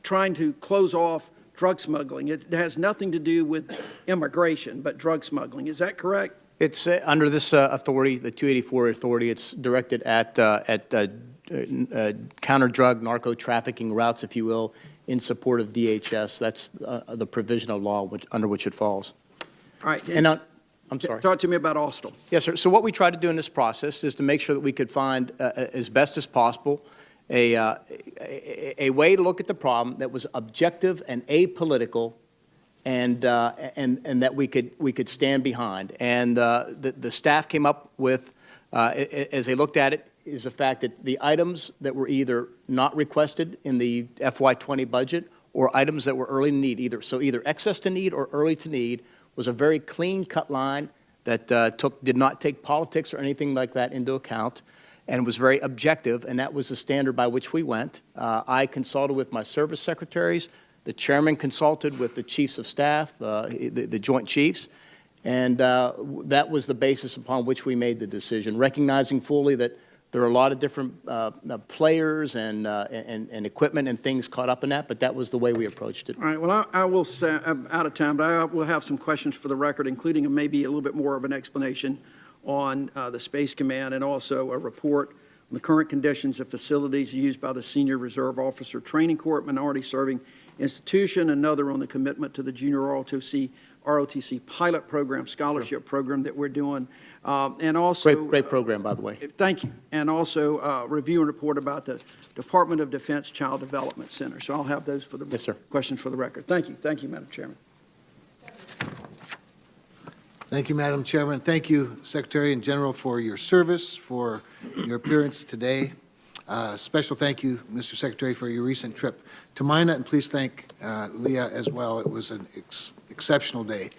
trying to close off drug smuggling. It has nothing to do with immigration, but drug smuggling. Is that correct? It's under this authority, the 284 authority. It's directed at counter-drug, narco-trafficking routes, if you will, in support of DHS. That's the provision of law under which it falls. All right. And I'm sorry. Talk to me about Austell. Yes, sir. So what we tried to do in this process is to make sure that we could find, as best as possible, a way to look at the problem that was objective and apolitical, and that we could stand behind. And the staff came up with, as they looked at it, is the fact that the items that were either not requested in the FY20 budget or items that were early to need, either excess to need or early to need, was a very clean-cut line that did not take politics or anything like that into account, and was very objective, and that was the standard by which we went. I consulted with my service secretaries. The chairman consulted with the chiefs of staff, the joint chiefs, and that was the basis upon which we made the decision, recognizing fully that there are a lot of different players and equipment and things caught up in that, but that was the way we approached it. All right. Well, I will say, I'm out of time, but I will have some questions for the record, including maybe a little bit more of an explanation on the Space Command, and also a report on the current conditions of facilities used by the Senior Reserve Officer Training Corps Minority Serving Institution, another on the commitment to the Junior ROTC ROTC pilot program, scholarship program that we're doing, and also... Great program, by the way. Thank you. And also review and report about the Department of Defense Child Development Center. So I'll have those for the Yes, sir. questions for the record. Thank you. Thank you, Madam Chairman. Thank you, Madam Chairman. Thank you, Secretary and General, for your service, for your appearance today. Special thank you, Mr. Secretary, for your recent trip to Minot, and please thank Leah as well. It was an exceptional day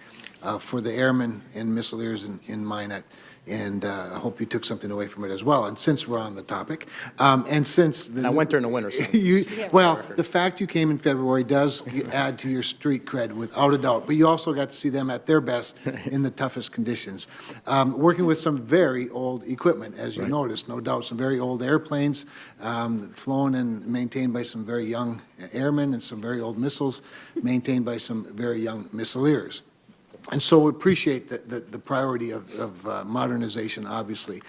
for the airmen and missileers in Minot, and I hope you took something away from it as well. And since we're on the topic, and since I went there in the winter. So. Well, the fact you came in February does add to your street cred without a doubt, but you also got to see them at their best in the toughest conditions. Working with some very old equipment, as you noticed, no doubt, some very old airplanes flown and maintained by some very young airmen, and some very old missiles maintained by some very young missileers. And so we appreciate the priority of modernization, obviously.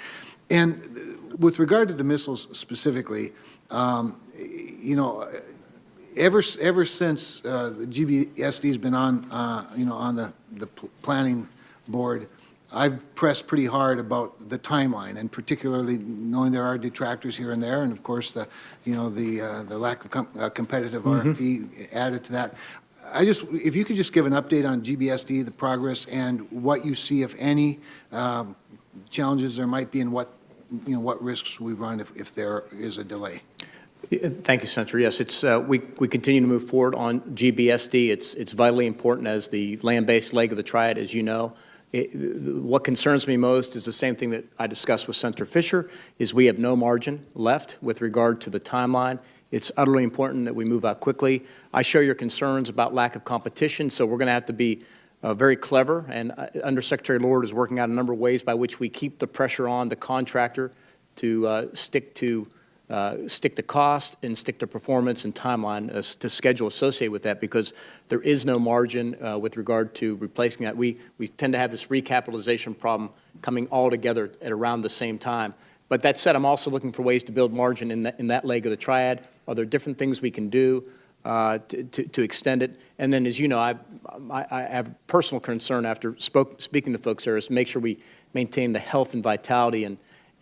And with regard to the missiles specifically, you know, ever since the GBSD has been on, you know, on the planning board, I've pressed pretty hard about the timeline, and particularly knowing there are detractors here and there, and of course the, you know, the lack of competitive RFP added to that. If you could just give an update on GBSD, the progress, and what you see, if any, challenges there might be, and what, you know, what risks we run if there is a delay. Thank you, Senator. Yes, it's we continue to move forward on GBSD. It's vitally important as the land-based leg of the triad, as you know. What concerns me most is the same thing that I discussed with Senator Fisher, is we have no margin left with regard to the timeline. It's utterly important that we move out quickly. I share your concerns about lack of competition, so we're going to have to be very clever, and Undersecretary Lord is working out a number of ways by which we keep the pressure on the contractor to stick to cost and stick to performance and timeline to schedule associated with that, because there is no margin with regard to replacing that. We tend to have this recapitalization problem coming all together at around the same time. But that said, I'm also looking for ways to build margin in that leg of the triad. Are there different things we can do to extend it? And then, as you know, I have personal concern after speaking to folks there is to make sure we maintain the health and vitality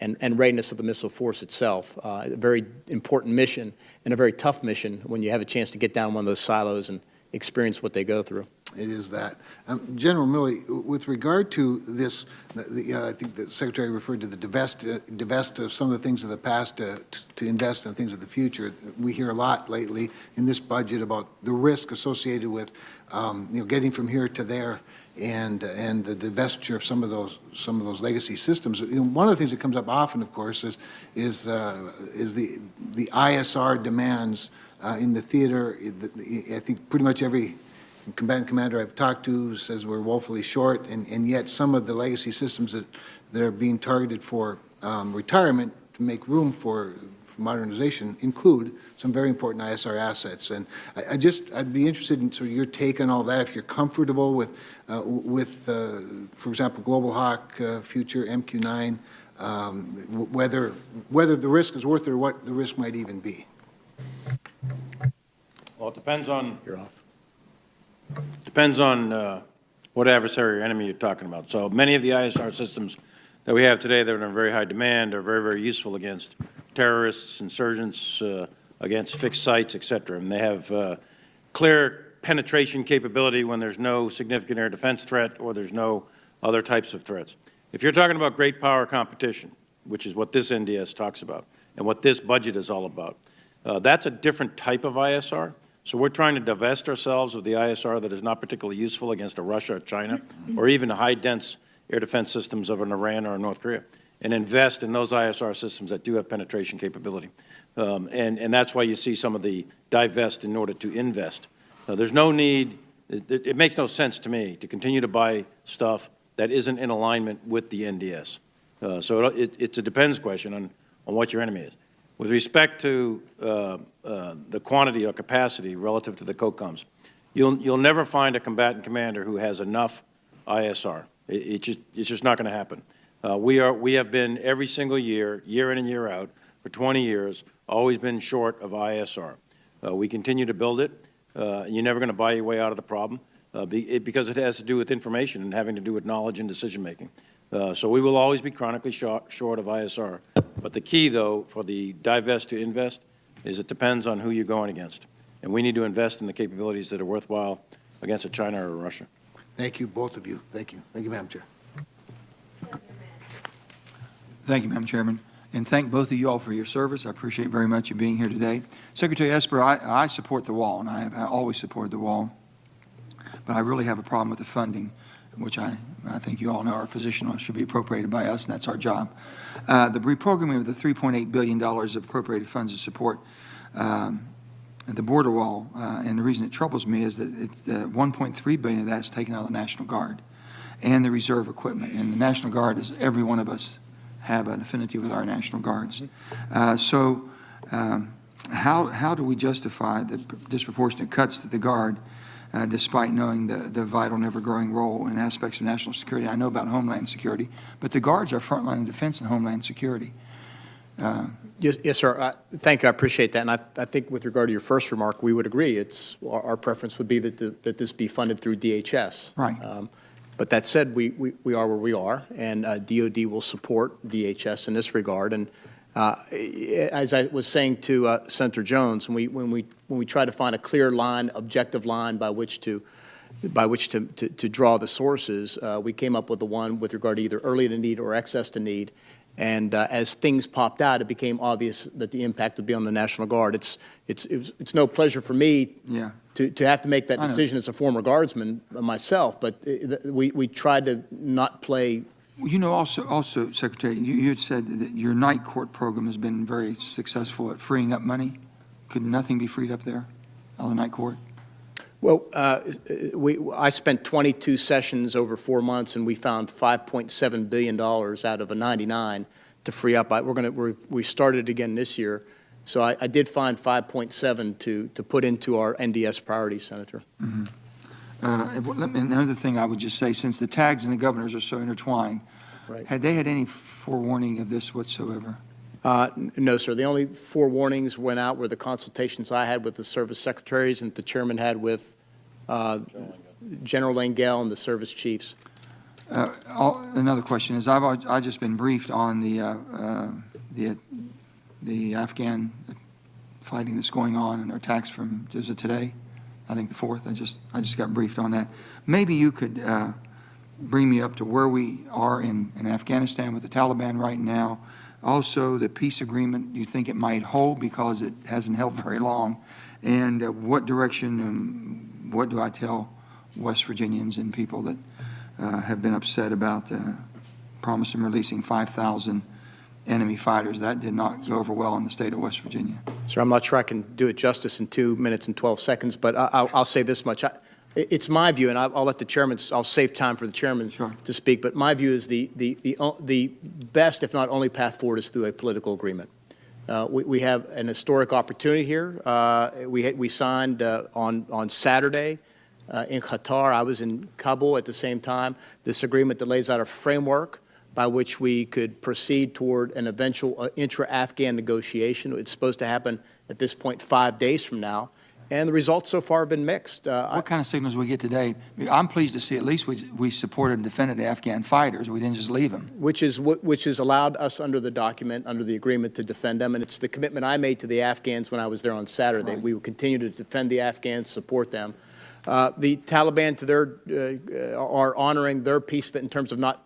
and readiness of the missile force itself. A very important mission and a very tough mission when you have a chance to get down one of those silos and experience what they go through. It is that. General Milley, with regard to this, I think the Secretary referred to the divest of some of the things of the past to invest in things of the future. We hear a lot lately in this budget about the risk associated with you know, getting from here to there, and the divestiture of some of those legacy systems. You know, one of the things that comes up often, of course, is the ISR demands in the theater. I think pretty much every combatant commander I've talked to says we're woefully short, and yet some of the legacy systems that are being targeted for retirement to make room for modernization include some very important ISR assets. And I'd be interested in sort of your take on all that, if you're comfortable with for example, Global Hawk, future MQ-9, whether the risk is worth it or what the risk might even be. Well, it depends on... You're off. Depends on what adversary or enemy you're talking about. So many of the ISR systems that we have today that are in very high demand are very, very useful against terrorists, insurgents, against fixed sites, et cetera. And they have clear penetration capability when there's no significant air defense threat or there's no other types of threats. If you're talking about great power competition, which is what this NDS talks about and what this budget is all about, that's a different type of ISR. So we're trying to divest ourselves of the ISR that is not particularly useful against a Russia or China or even high-dense air defense systems of an Iran or a North Korea, and invest in those ISR systems that do have penetration capability. And that's why you see some of the divest in order to invest. There's no need, it makes no sense to me to continue to buy stuff that isn't in alignment with the NDS. So it's a depends question on what your enemy is. With respect to the quantity or capacity relative to the COCOMs, you'll never find a combatant commander who has enough ISR. It's just not going to happen. We have been every single year, year in and year out, for 20 years, always been short of ISR. We continue to build it. You're never going to buy your way out of the problem. because it has to do with information and having to do with knowledge and decision-making. So we will always be chronically short of ISR. But the key, though, for the divest to invest is it depends on who you're going against. And we need to invest in the capabilities that are worthwhile against a China or Russia. Thank you, both of you. Thank you. Thank you, Madam Chair. Thank you, Madam Chairman, and thank both of you all for your service. I appreciate very much you being here today. Secretary Esper, I support the wall, and I have always supported the wall, but I really have a problem with the funding, which I think you all know our position on should be appropriated by us, and that's our job. The reprogramming of the $3.8 billion of appropriated funds to support the border wall, and the reason it troubles me is that $1.3 billion of that is taken out of the National Guard and the reserve equipment, and the National Guard is every one of us have an affinity with our National Guards. So how do we justify the disproportionate cuts to the Guard despite knowing the vital and ever-growing role in aspects of national security? I know about Homeland Security, but the Guards are frontline in defense and Homeland Security. Yes, sir. Thank you. I appreciate that. And I think with regard to your first remark, we would agree. Our preference would be that this be funded through DHS. Right. But that said, we are where we are, and DOD will support DHS in this regard. And as I was saying to Senator Jones, when we try to find a clear line, objective line by which to draw the sources, we came up with the one with regard to either early to need or excess to need. And as things popped out, it became obvious that the impact would be on the National Guard. It's no pleasure for me to have to make that decision as a former Guardsman myself, but we tried to not play. Well, you know, also, Secretary, you had said that your night court program has been very successful at freeing up money. Could nothing be freed up there on the night court? Well, I spent 22 sessions over 4 months, and we found $5.7 billion out of a 99 to free up. We started again this year, so I did find 5.7 to put into our NDS priorities, Senator. Mm-hmm. Another thing I would just say, since the tags and the governors are so intertwined, right. Had they had any forewarning of this whatsoever? No, sir. The only forewarnings went out were the consultations I had with the service secretaries and the chairman had with General Langell and the service chiefs. Another question is, I've just been briefed on the Afghan fighting that's going on and our attacks from, is it today? I think the 4th. I just got briefed on that. Maybe you could bring me up to where we are in Afghanistan with the Taliban right now. Also, the peace agreement, do you think it might hold because it hasn't held very long? And what direction, what do I tell West Virginians and people that have been upset about promising releasing 5,000 enemy fighters? That did not go over well in the state of West Virginia. Sir, I'm not sure I can do it justice in 2 minutes and 12 seconds, but I'll say this much. It's my view, and I'll let the chairman, I'll save time for the chairman to speak, but my view is the best, if not only path forward is through a political agreement. We have an historic opportunity here. We signed on Saturday in Qatar. I was in Kabul at the same time. This agreement that lays out a framework by which we could proceed toward an eventual intra-Afghan negotiation. It's supposed to happen at this point 5 days from now. And the results so far have been mixed. What kind of signals do we get today? I'm pleased to see at least we supported and defended the Afghan fighters. We didn't just leave them. Which is allowed us under the document, under the agreement, to defend them. And it's the commitment I made to the Afghans when I was there on Saturday. Right. We will continue to defend the Afghans, support them. The Taliban, are honoring their peace in terms of not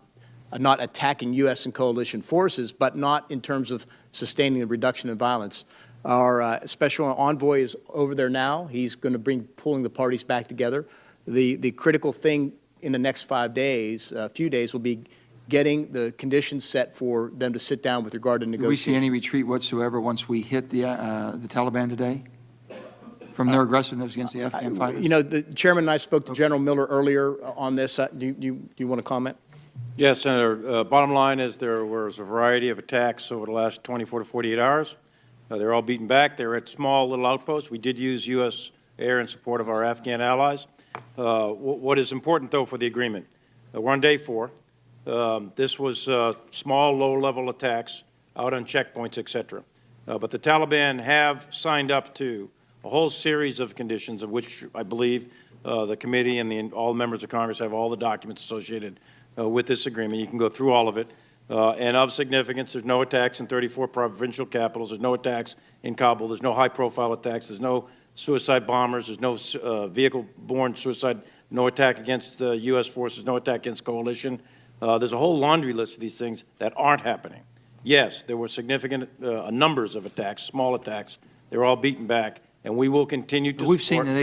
attacking U.S. and coalition forces, but not in terms of sustaining the reduction in violence. Our special envoy is over there now. He's going to pulling the parties back together. The critical thing in the next 5 days, few days, will be getting the conditions set for them to sit down with regard to negotiations. Do we see any retreat whatsoever once we hit the Taliban today from their aggressiveness against the Afghan fighters? You know, the chairman and I spoke to General Miller earlier on this. Do you want to comment? Yes, Senator. Bottom line is there was a variety of attacks over the last 24 to 48 hours. They're all beaten back. They're at small little outposts. We did use U.S. air in support of our Afghan allies. What is important, though, for the agreement, we're on day 4. This was small, low-level attacks out on checkpoints, et cetera. But the Taliban have signed up to a whole series of conditions, of which I believe The committee and all members of Congress have all the documents associated with this agreement. You can go through all of it. And of significance, there's no attacks in 34 provincial capitals. There's no attacks in Kabul. There's no high-profile attacks. There's no suicide bombers. There's no vehicle-borne suicide. No attack against U.S. forces. No attack against coalition. There's a whole laundry list of these things that aren't happening. Yes, there were significant numbers of attacks, small attacks. They were all beaten back, and we will continue to We've support. seen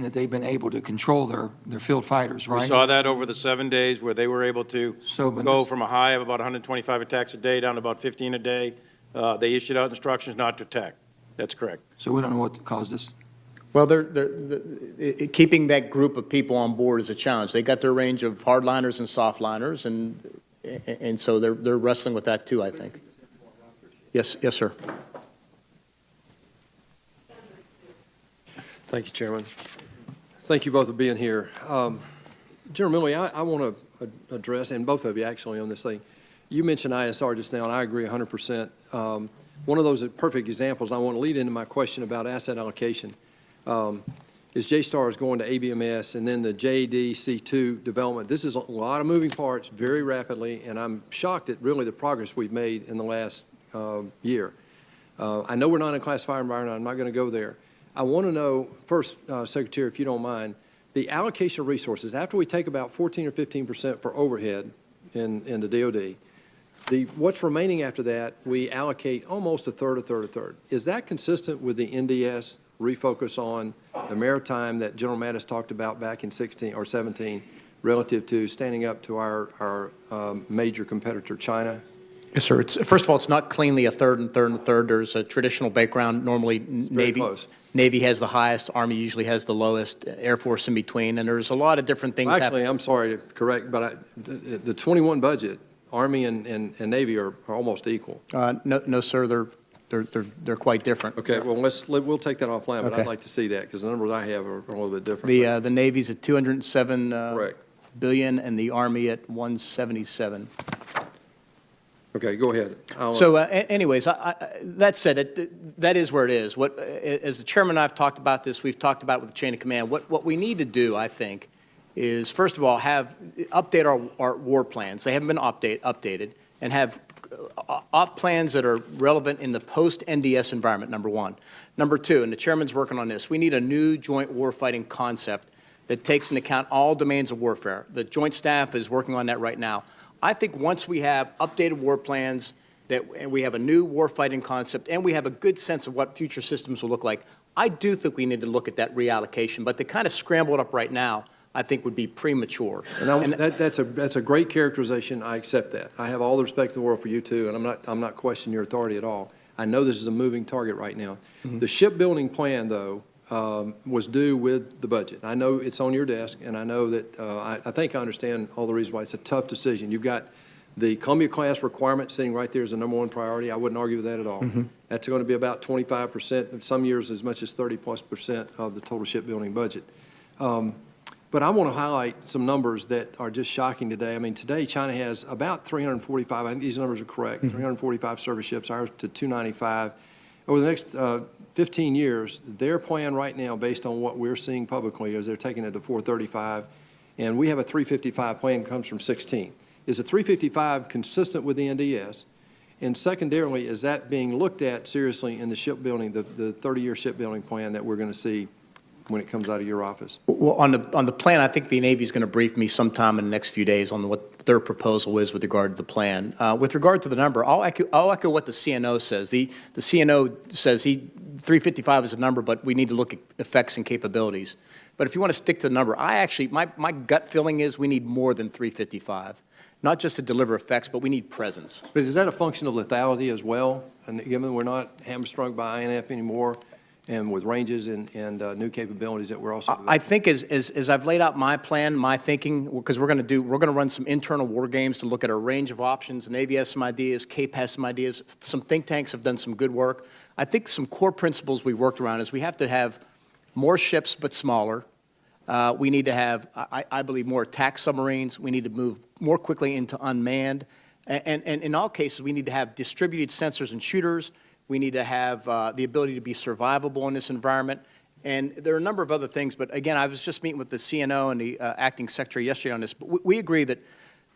that they've been able to control their field fighters, right? We saw that over the 7 days where they were able to go from a high of about 125 attacks a day down to about 15 a day. They issued out instructions not to attack. That's correct. So we don't know what caused this. Well, keeping that group of people on board is a challenge. They got their range of hardliners and softliners, and so they're wrestling with that too, I think. Yes, sir. Thank you, Chairman. Thank you both for being here. General Milley, I want to address, and both of you actually on this thing, you mentioned ISR just now, and I agree 100%. One of those perfect examples, I want to lead into my question about asset allocation, is JSTAR is going to ABMS and then the JDC2 development. This is a lot of moving parts very rapidly, and I'm shocked at really the progress we've made in the last year. I know we're not in a classified environment. I'm not going to go there. I want to know, first, Secretary, if you don't mind, the allocation of resources. After we take about 14 or 15% for overhead in the DOD, what's remaining after that, we allocate almost a third. Is that consistent with the NDS refocus on the maritime that General Mattis talked about back in 16 or 17 relative to standing up to our major competitor, China? Yes, sir. First of all, it's not cleanly a third and third. There's a traditional background. Normally, Navy has the highest, Army usually has the lowest, Air Force in between, and there's a lot of different things Actually, I'm sorry to correct, but the 21 budget, Army and Navy are almost equal. No, sir. They're quite different. Okay, well, we'll take that offline, but Okay. I'd like to see that because the numbers I have are a little bit different. The Navy's at 207 Correct. billion, and the Army at 177. Okay, go ahead. So anyways, that said, that is where it is. As the chairman and I have talked about this, we've talked about it with the chain of command. What we need to do, I think, is first of all update our war plans. They haven't been updated, and have op plans that are relevant in the post-NDS environment, number one. Number two, and the chairman's working on this, we need a new joint warfighting concept that takes into account all domains of warfare. The Joint Staff is working on that right now. I think once we have updated war plans, and we have a new warfighting concept, and we have a good sense of what future systems will look like, I do think we need to look at that reallocation. But to kind of scramble it up right now, I think would be premature. And that's a great characterization. I accept that. I have all the respect in the world for you too, and I'm not questioning your authority at all. I know this is a moving target right now. Mm-hmm. The shipbuilding plan, though, was due with the budget. I know it's on your desk, and I know that I think I understand all the reasons why it's a tough decision. You've got the Columbia-class requirement sitting right there as the #1 priority. I wouldn't argue with that at all. Mm-hmm. That's going to be about 25%, some years as much as 30+% of the total shipbuilding budget. But I want to highlight some numbers that are just shocking today. I mean, today China has about 345, I think these numbers are correct, 345 surface ships, ours to 295. Over the next 15 years, their plan right now, based on what we're seeing publicly, is they're taking it to 435, and we have a 355 plan that comes from 16. Is the 355 consistent with the NDS? And secondarily, is that being looked at seriously in the shipbuilding, the 30-year shipbuilding plan that we're going to see when it comes out of your office? Well, on the plan, I think the Navy's going to brief me sometime in the next few days on what their proposal is with regard to the plan. With regard to the number, I'll echo what the CNO says. The CNO says 355 is a number, but we need to look at effects and capabilities. But if you want to stick to the number, my gut feeling is we need more than 355, not just to deliver effects, but we need presence. But is that a function of lethality as well? And given we're not hamstrung by INF anymore, and with ranges and new capabilities that we're also developing? I think as I've laid out my plan, my thinking, because we're going to run some internal war games to look at a range of options. Navy has some ideas, CAPE has some ideas, some think tanks have done some good work. I think some core principles we've worked around is we have to have more ships but smaller. We need to have, I believe, more attack submarines. We need to move more quickly into unmanned. And in all cases, we need to have distributed sensors and shooters. We need to have the ability to be survivable in this environment. And there are a number of other things, but again, I was just meeting with the CNO and the acting secretary yesterday on this. But we agree that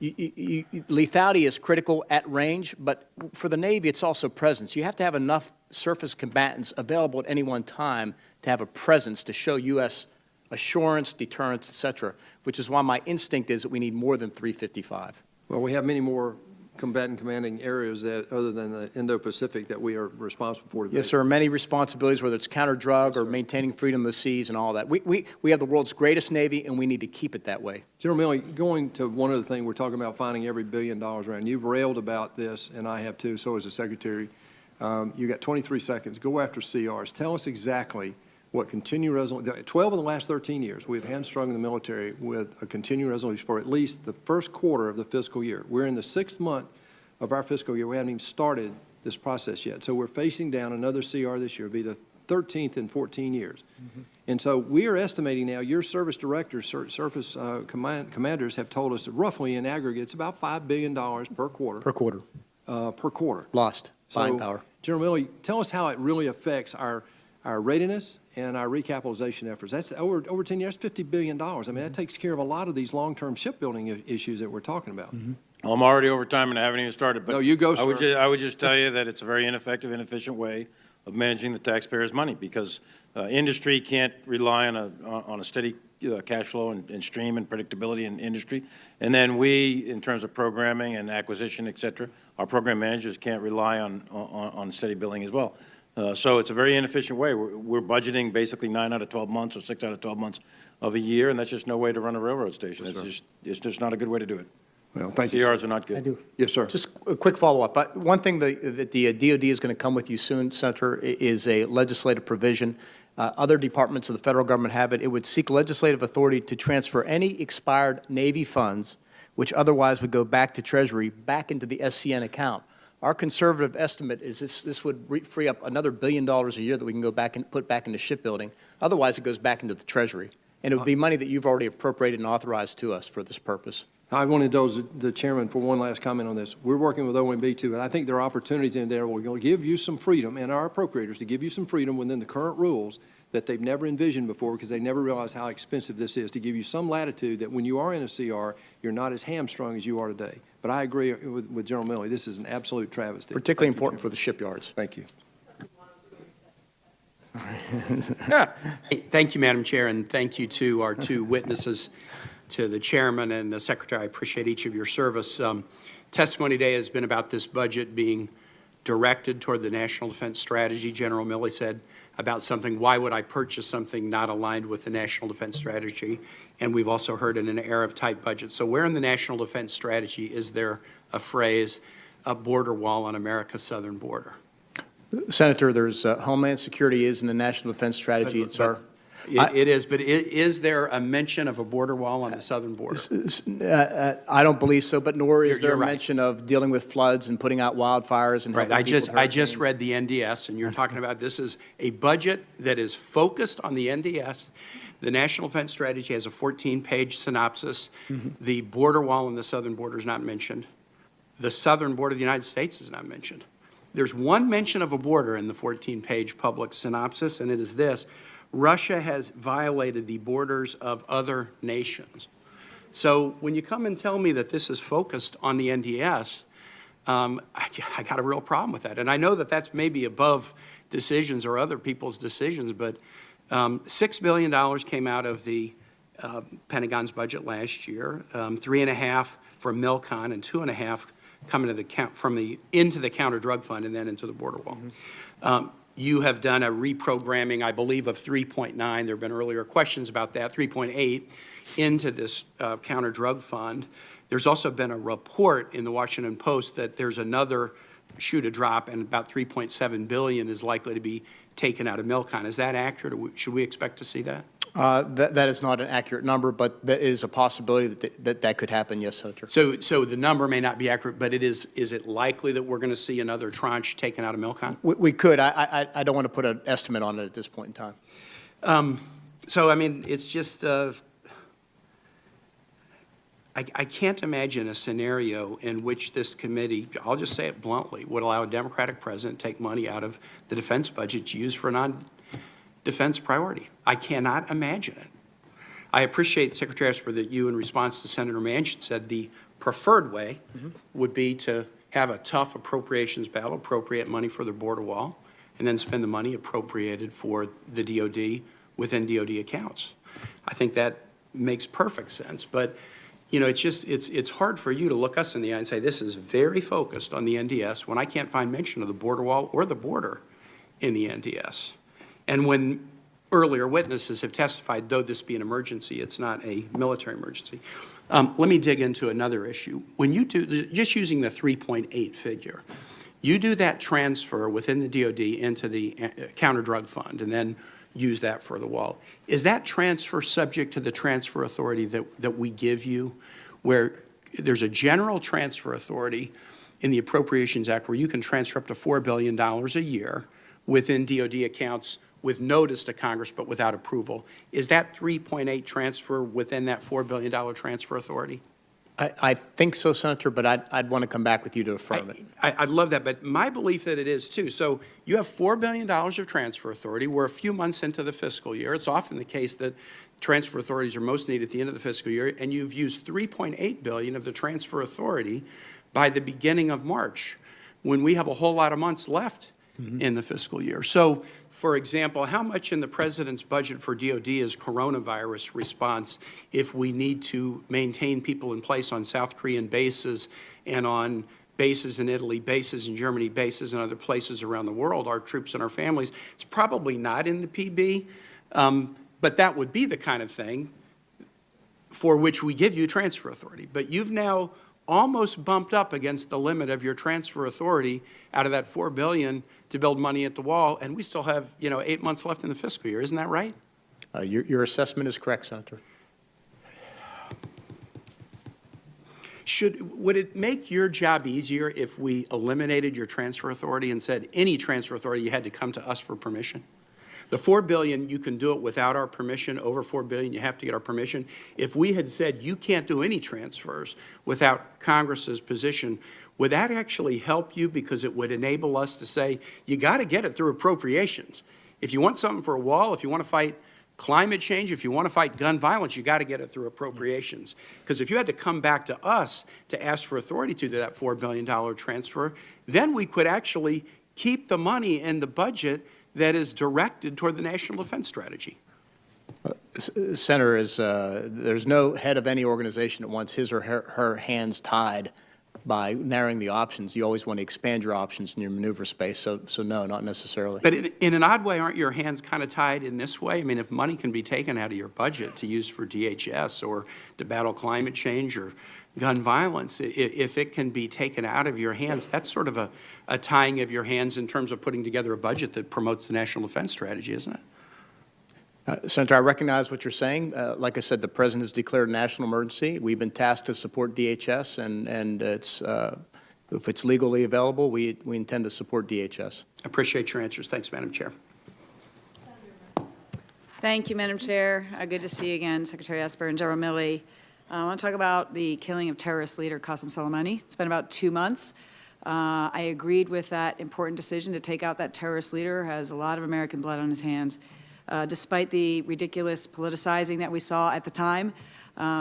lethality is critical at range, but for the Navy, it's also presence. You have to have enough surface combatants available at any one time to have a presence to show U.S. assurance, deterrence, et cetera, which is why my instinct is that we need more than 355. Well, we have many more combatant commanding areas that, other than the Indo-Pacific, that we are responsible for today. Yes, there are many responsibilities, whether it's counter-drug or maintaining freedom of the seas and all that. We have the world's greatest Navy, and we need to keep it that way. General Milley, going to one other thing, we're talking about finding every $1 billion around. You've railed about this, and I have too, so has the Secretary. You got 23 seconds. Go after CRs. Tell us exactly what continuing resolution, 12 of the last 13 years, we've hamstrung the military with a continuing resolution for at least the first quarter of the fiscal year. We're in the 6th month of our fiscal year. We haven't even started this process yet. So we're facing down another CR this year. It'll be the 13th in 14 years. Mm-hmm. And so we are estimating now, your service directors, surface commanders have told us that roughly in aggregate, it's about $5 billion per quarter. Per quarter. Per quarter. Lost buying power. General Milley, tell us how it really affects our readiness and our recapitalization efforts. That's over 10 years, $50 billion. I mean, that takes care of a lot of these long-term shipbuilding issues that we're talking about. Mm-hmm. Well, I'm already over time and I haven't even started. But no, you go, sir. I would just tell you that it's a very ineffective, inefficient way of managing the taxpayers' money, because industry can't rely on a steady cash flow and stream and predictability in industry. And then we, in terms of programming and acquisition, et cetera, our program managers can't rely on steady billing as well. So it's a very inefficient way. We're budgeting basically 9 out of 12 months or 6 out of 12 months of a year, and that's just no way to run a railroad station. It's just not a good way to do it. Well, thank you. CRs are not good. I do. Yes, sir. Just a quick follow-up. One thing that the DOD is going to come with you soon, Senator, is a legislative provision. Other departments of the federal government have it. It would seek legislative authority to transfer any expired Navy funds, which otherwise would go back to Treasury, back into the SCN account. Our conservative estimate is this would free up another $1 billion a year that we can go back and put back into shipbuilding. Otherwise, it goes back into the Treasury. And it would be money that you've already appropriated and authorized to us for this purpose. I want to indulge the chairman for one last comment on this. We're working with OMB too, and I think there are opportunities in there where we're going to give you some freedom, and our appropriators to give you some freedom within the current rules that they've never envisioned before, because they never realized how expensive this is, to give you some latitude that when you are in a CR, you're not as hamstrung as you are today. But I agree with General Milley. This is an absolute travesty. Particularly important for the shipyards. Thank you. Thank you, Madam Chair, and thank you to our two witnesses, to the chairman and the secretary. I appreciate each of your service. Testimony today has been about this budget being directed toward the National Defense Strategy. General Milley said about something, why would I purchase something not aligned with the National Defense Strategy? And we've also heard in an era of tight budgets. So where in the National Defense Strategy is there a phrase, a border wall on America's southern border? Senator, there's Homeland Security is in the National Defense Strategy. It is, but is there a mention of a border wall on the southern border? I don't believe so, but nor is there a right. mention of dealing with floods and putting out wildfires and Right. helping people with I just hurricanes. read the NDS, and you're talking about this is a budget that is focused on the NDS. The National Defense Strategy has a 14-page synopsis. Mm-hmm. The border wall on the southern border is not mentioned. The southern border of the United States is not mentioned. There's one mention of a border in the 14-page public synopsis, and it is this: Russia has violated the borders of other nations. So when you come and tell me that this is focused on the NDS, I got a real problem with that. And I know that that's maybe above decisions or other people's decisions, but $6 billion came out of the Pentagon's budget last year, 3.5 for MILCON and 2.5 coming to the into the counter drug fund and then into the border wall. Mm-hmm. You have done a reprogramming, I believe, of 3.9. There have been earlier questions about that, 3.8 into this counter drug fund. There's also been a report in the Washington Post that there's another shoe to drop, and about $3.7 billion is likely to be taken out of MILCON. Is that accurate, or should we expect to see that? That is not an accurate number, but that is a possibility that could happen, yes, Senator. So the number may not be accurate, but is it likely that we're going to see another tranche taken out of MILCON? We could. I don't want to put an estimate on it at this point in time. So, I mean, it's just, I can't imagine a scenario in which this committee, I'll just say it bluntly, would allow a Democratic president to take money out of the defense budget to use for defense priority. I cannot imagine it. I appreciate, Secretary Esper, that you, in response to Senator Manchin, said the preferred way would be to have a tough appropriations battle, appropriate money for the border wall, and then spend the money appropriated for the DOD within DOD accounts. I think that makes perfect sense. But, you know, it's hard for you to look us in the eye and say this is very focused on the NDS when I can't find mention of the border wall or the border in the NDS. And when earlier witnesses have testified, though this be an emergency, it's not a military emergency. Let me dig into another issue. When you do, just using the 3.8 figure, you do that transfer within the DOD into the counter-drug fund and then use that for the wall. Is that transfer subject to the transfer authority that we give you, where there's a general transfer authority in the Appropriations Act where you can transfer up to $4 billion a year within DOD accounts with notice to Congress but without approval? Is that 3.8 transfer within that $4 billion transfer authority? I think so, Senator, but I'd want to come back with you to affirm it. I'd love that, but my belief that it is too. So you have $4 billion of transfer authority. We're a few months into the fiscal year. It's often the case that transfer authorities are most needed at the end of the fiscal year, and you've used $3.8 billion of the transfer authority by the beginning of March, when we have a whole lot of months left in the fiscal year. So, for example, how much in the President's budget for DOD is coronavirus response if we need to maintain people in place on South Korean bases and on bases in Italy, bases in Germany, bases in other places around the world, our troops and our families? It's probably not in the PB, but that would be the kind of thing for which we give you transfer authority. But you've now almost bumped up against the limit of your transfer authority out of that $4 billion to build money at the wall, and we still have, 8 months left in the fiscal year. Isn't that right? Your assessment is correct, Senator. Would it make your job easier if we eliminated your transfer authority and said any transfer authority you had to come to us for permission? The $4 billion, you can do it without our permission. Over $4 billion, you have to get our permission. If we had said you can't do any transfers without Congress's position, would that actually help you? Because it would enable us to say, you got to get it through appropriations. If you want something for a wall, if you want to fight climate change, if you want to fight gun violence, you got to get it through appropriations. Because if you had to come back to us to ask for authority to do that $4 billion transfer, then we could actually keep the money in the budget that is directed toward the National Defense Strategy. Senator, there's no head of any organization that wants his or her hands tied by narrowing the options. You always want to expand your options in your maneuver space, so no, not necessarily. But in an odd way, aren't your hands kind of tied in this way? I mean, if money can be taken out of your budget to use for DHS or to battle climate change or gun violence, if it can be taken out of your hands, that's sort of a tying of your hands in terms of putting together a budget that promotes the National Defense Strategy, isn't it? Senator, I recognize what you're saying. Like I said, the President has declared a national emergency. We've been tasked to support DHS, and if it's legally available, we intend to support DHS. I appreciate your answers. Thanks, Madam Chair. Thank you, Madam Chair. Good to see you again, Secretary Esper and General Milley. I want to talk about the killing of terrorist leader Qasem Soleimani. It's been about 2 months. I agreed with that important decision to take out that terrorist leader, who has a lot of American blood on his hands. Despite the ridiculous politicizing that we saw at the time,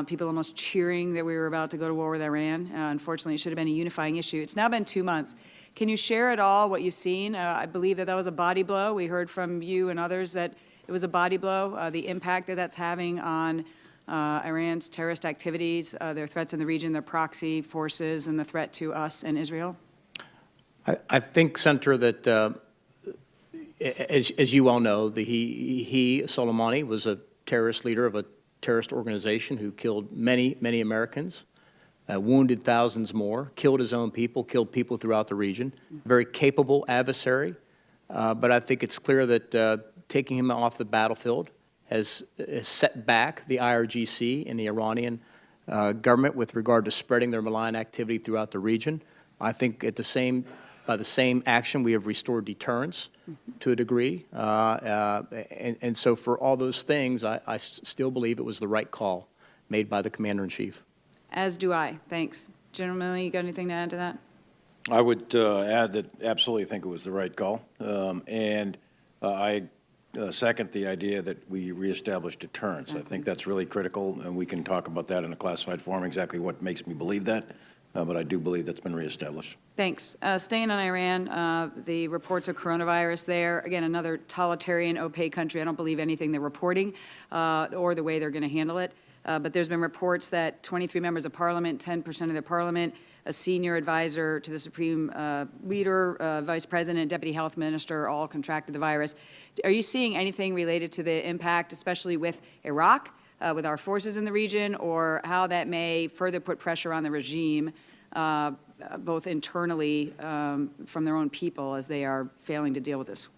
people almost cheering that we were about to go to war with Iran. Unfortunately, it should have been a unifying issue. It's now been 2 months. Can you share at all what you've seen? I believe that was a body blow. We heard from you and others that it was a body blow, the impact that that's having on Iran's terrorist activities, their threats in the region, their proxy forces, and the threat to us and Israel? I think, Senator, that as you all know, Soleimani, was a terrorist leader of a terrorist organization who killed many, many Americans, wounded thousands more, killed his own people, killed people throughout the region. Very capable adversary, but I think it's clear that taking him off the battlefield has set back the IRGC and the Iranian government with regard to spreading their malign activity throughout the region. I think by the same action, we have restored deterrence to a degree. And so for all those things, I still believe it was the right call made by the Commander-in-Chief. As do I. Thanks. General Milley, you got anything to add to that? I would add that absolutely think it was the right call. And I second the idea that we reestablish deterrence. I think that's really critical, and we can talk about that in a classified form, exactly what makes me believe that, but I do believe that's been reestablished. Thanks. Staying on Iran, the reports of coronavirus there, again, another totalitarian, opaque country. I don't believe anything they're reporting or the way they're going to handle it. But there's been reports that 23 members of parliament, 10% of the parliament, a senior advisor to the supreme leader, vice president, deputy health minister, all contracted the virus. Are you seeing anything related to the impact, especially with Iraq, with our forces in the region, or how that may further put pressure on the regime, both internally from their own people as they are failing to deal with this?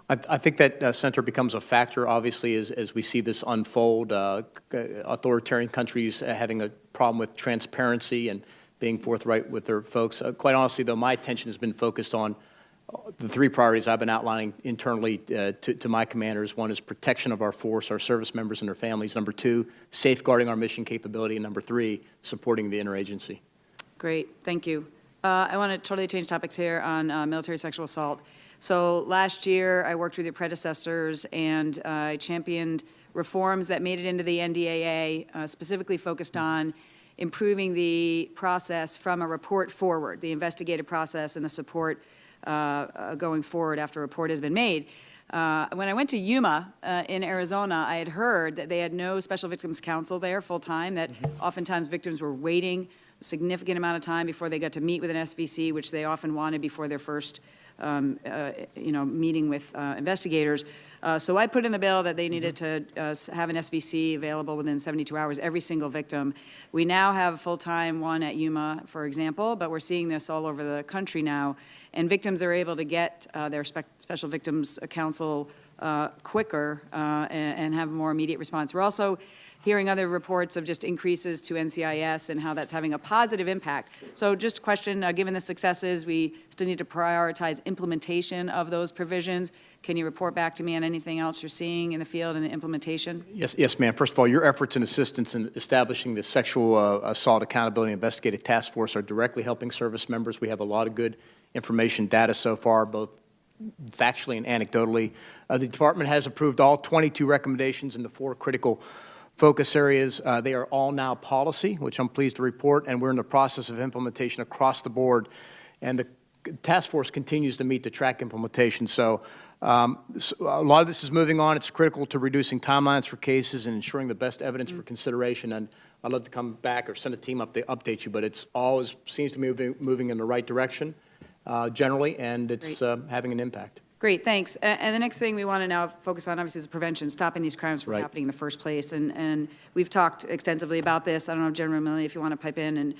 I think that center becomes a factor, obviously, as we see this unfold. Authoritarian countries having a problem with transparency and being forthright with their folks. Quite honestly, though, my attention has been focused on the three priorities I've been outlining internally to my commanders. One is protection of our force, our service members and their families. Number two, safeguarding our mission capability. And number three, supporting the interagency. Great, thank you. I want to totally change topics here on military sexual assault. So last year, I worked with your predecessors, and I championed reforms that made it into the NDAA, specifically focused on improving the process from a report forward, the investigative process and the support going forward after a report has been made. When I went to Yuma in Arizona, I had heard that they had no special victims counsel there full-time, that oftentimes victims were waiting a significant amount of time before they got to meet with an SVC, which they often wanted before their first meeting with investigators. So I put in the bill that they needed to have an SVC available within 72 hours, every single victim. We now have a full-time one at Yuma, for example, but we're seeing this all over the country now. And victims are able to get their special victims counsel quicker and have a more immediate response. We're also hearing other reports of just increases to NCIS and how that's having a positive impact. So just a question, given the successes, we still need to prioritize implementation of those provisions. Can you report back to me on anything else you're seeing in the field and the implementation? Yes, ma'am. First of all, your efforts and assistance in establishing the Sexual Assault Accountability Investigative Task Force are directly helping service members. We have a lot of good information data so far, both factually and anecdotally. The department has approved all 22 recommendations in the 4 critical focus areas. They are all now policy, which I'm pleased to report, and we're in the process of implementation across the board. And the task force continues to meet the track implementation. So a lot of this is moving on. It's critical to reducing timelines for cases and ensuring the best evidence for consideration. And I'd love to come back or send a team up to update you, but it's always seems to be moving in the right direction generally, and it's having an impact. Great, thanks. And the next thing we want to now focus on, obviously, is prevention, stopping these crimes from happening in the first place. And we've talked extensively about this. I don't know, General Milley, if you want to pipe in and,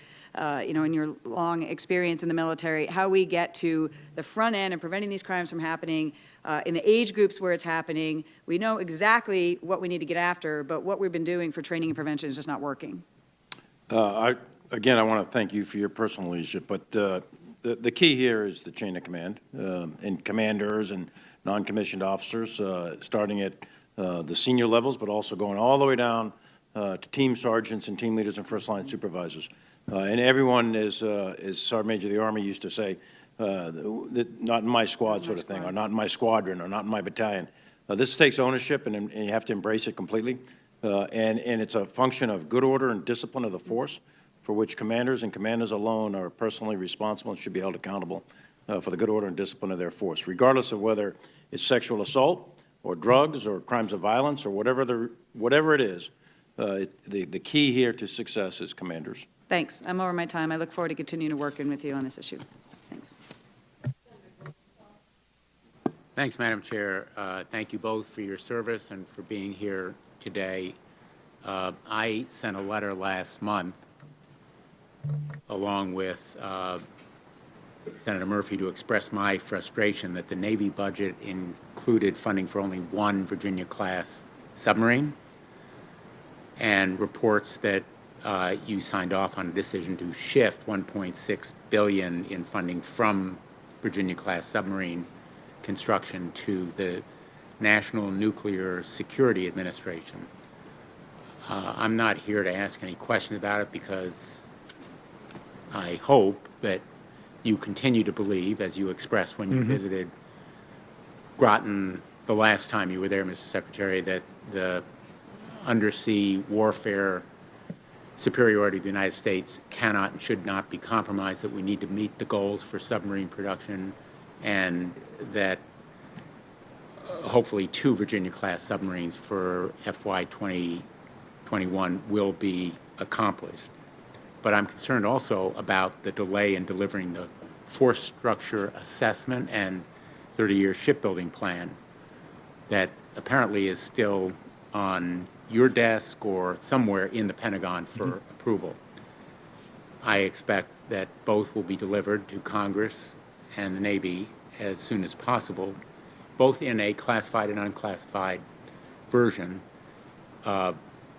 in your long experience in the military, how we get to the front end and preventing these crimes from happening in the age groups where it's happening. We know exactly what we need to get after, but what we've been doing for training and prevention is just not working. Again, I want to thank you for your personal leadership, but the key here is the chain of command and commanders and non-commissioned officers, starting at the senior levels, but also going all the way down to team sergeants and team leaders and first-line supervisors. And everyone is Sergeant Major of the Army used to say, not in my squad sort of thing, or not in my squadron, or not in my battalion. This takes ownership, and you have to embrace it completely. And it's a function of good order and discipline of the force, for which commanders and commanders alone are personally responsible and should be held accountable for the good order and discipline of their force, regardless of whether it's sexual assault or drugs or crimes of violence or whatever it is. The key here to success is commanders. Thanks. I'm over my time. I look forward to continuing to work with you on this issue. Thanks. Thanks, Madam Chair. Thank you both for your service and for being here today. I sent a letter last month along with Senator Murphy to express my frustration that the Navy budget included funding for only one Virginia-class submarine, and reports that you signed off on a decision to shift $1.6 billion in funding from Virginia-class submarine construction to the National Nuclear Security Administration. I'm not here to ask any questions about it because I hope that you continue to believe, as you expressed when you visited Groton, the last time you were there, Mr. Secretary, that the undersea warfare superiority of the United States cannot and should not be compromised, that we need to meet the goals for submarine production, and that hopefully 2 Virginia-class submarines for FY 2021 will be accomplished. But I'm concerned also about the delay in delivering the force structure assessment and 30-year shipbuilding plan that apparently is still on your desk or somewhere in the Pentagon for approval. I expect that both will be delivered to Congress and the Navy as soon as possible, both in a classified and unclassified version. I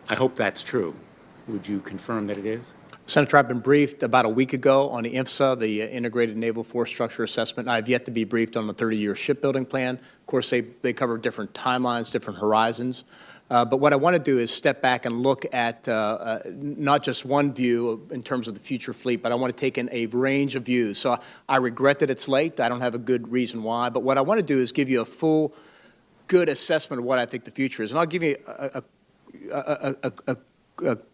hope that's true. Would you confirm that it is? Senator, I've been briefed about a week ago on the INFSA, the Integrated Naval Force Structure Assessment. I have yet to be briefed on the 30-year shipbuilding plan. Of course, they cover different timelines, different horizons. But what I want to do is step back and look at not just one view in terms of the future fleet, but I want to take in a range of views. So I regret that it's late. I don't have a good reason why. But what I want to do is give you a full, good assessment of what I think the future is. And I'll give you a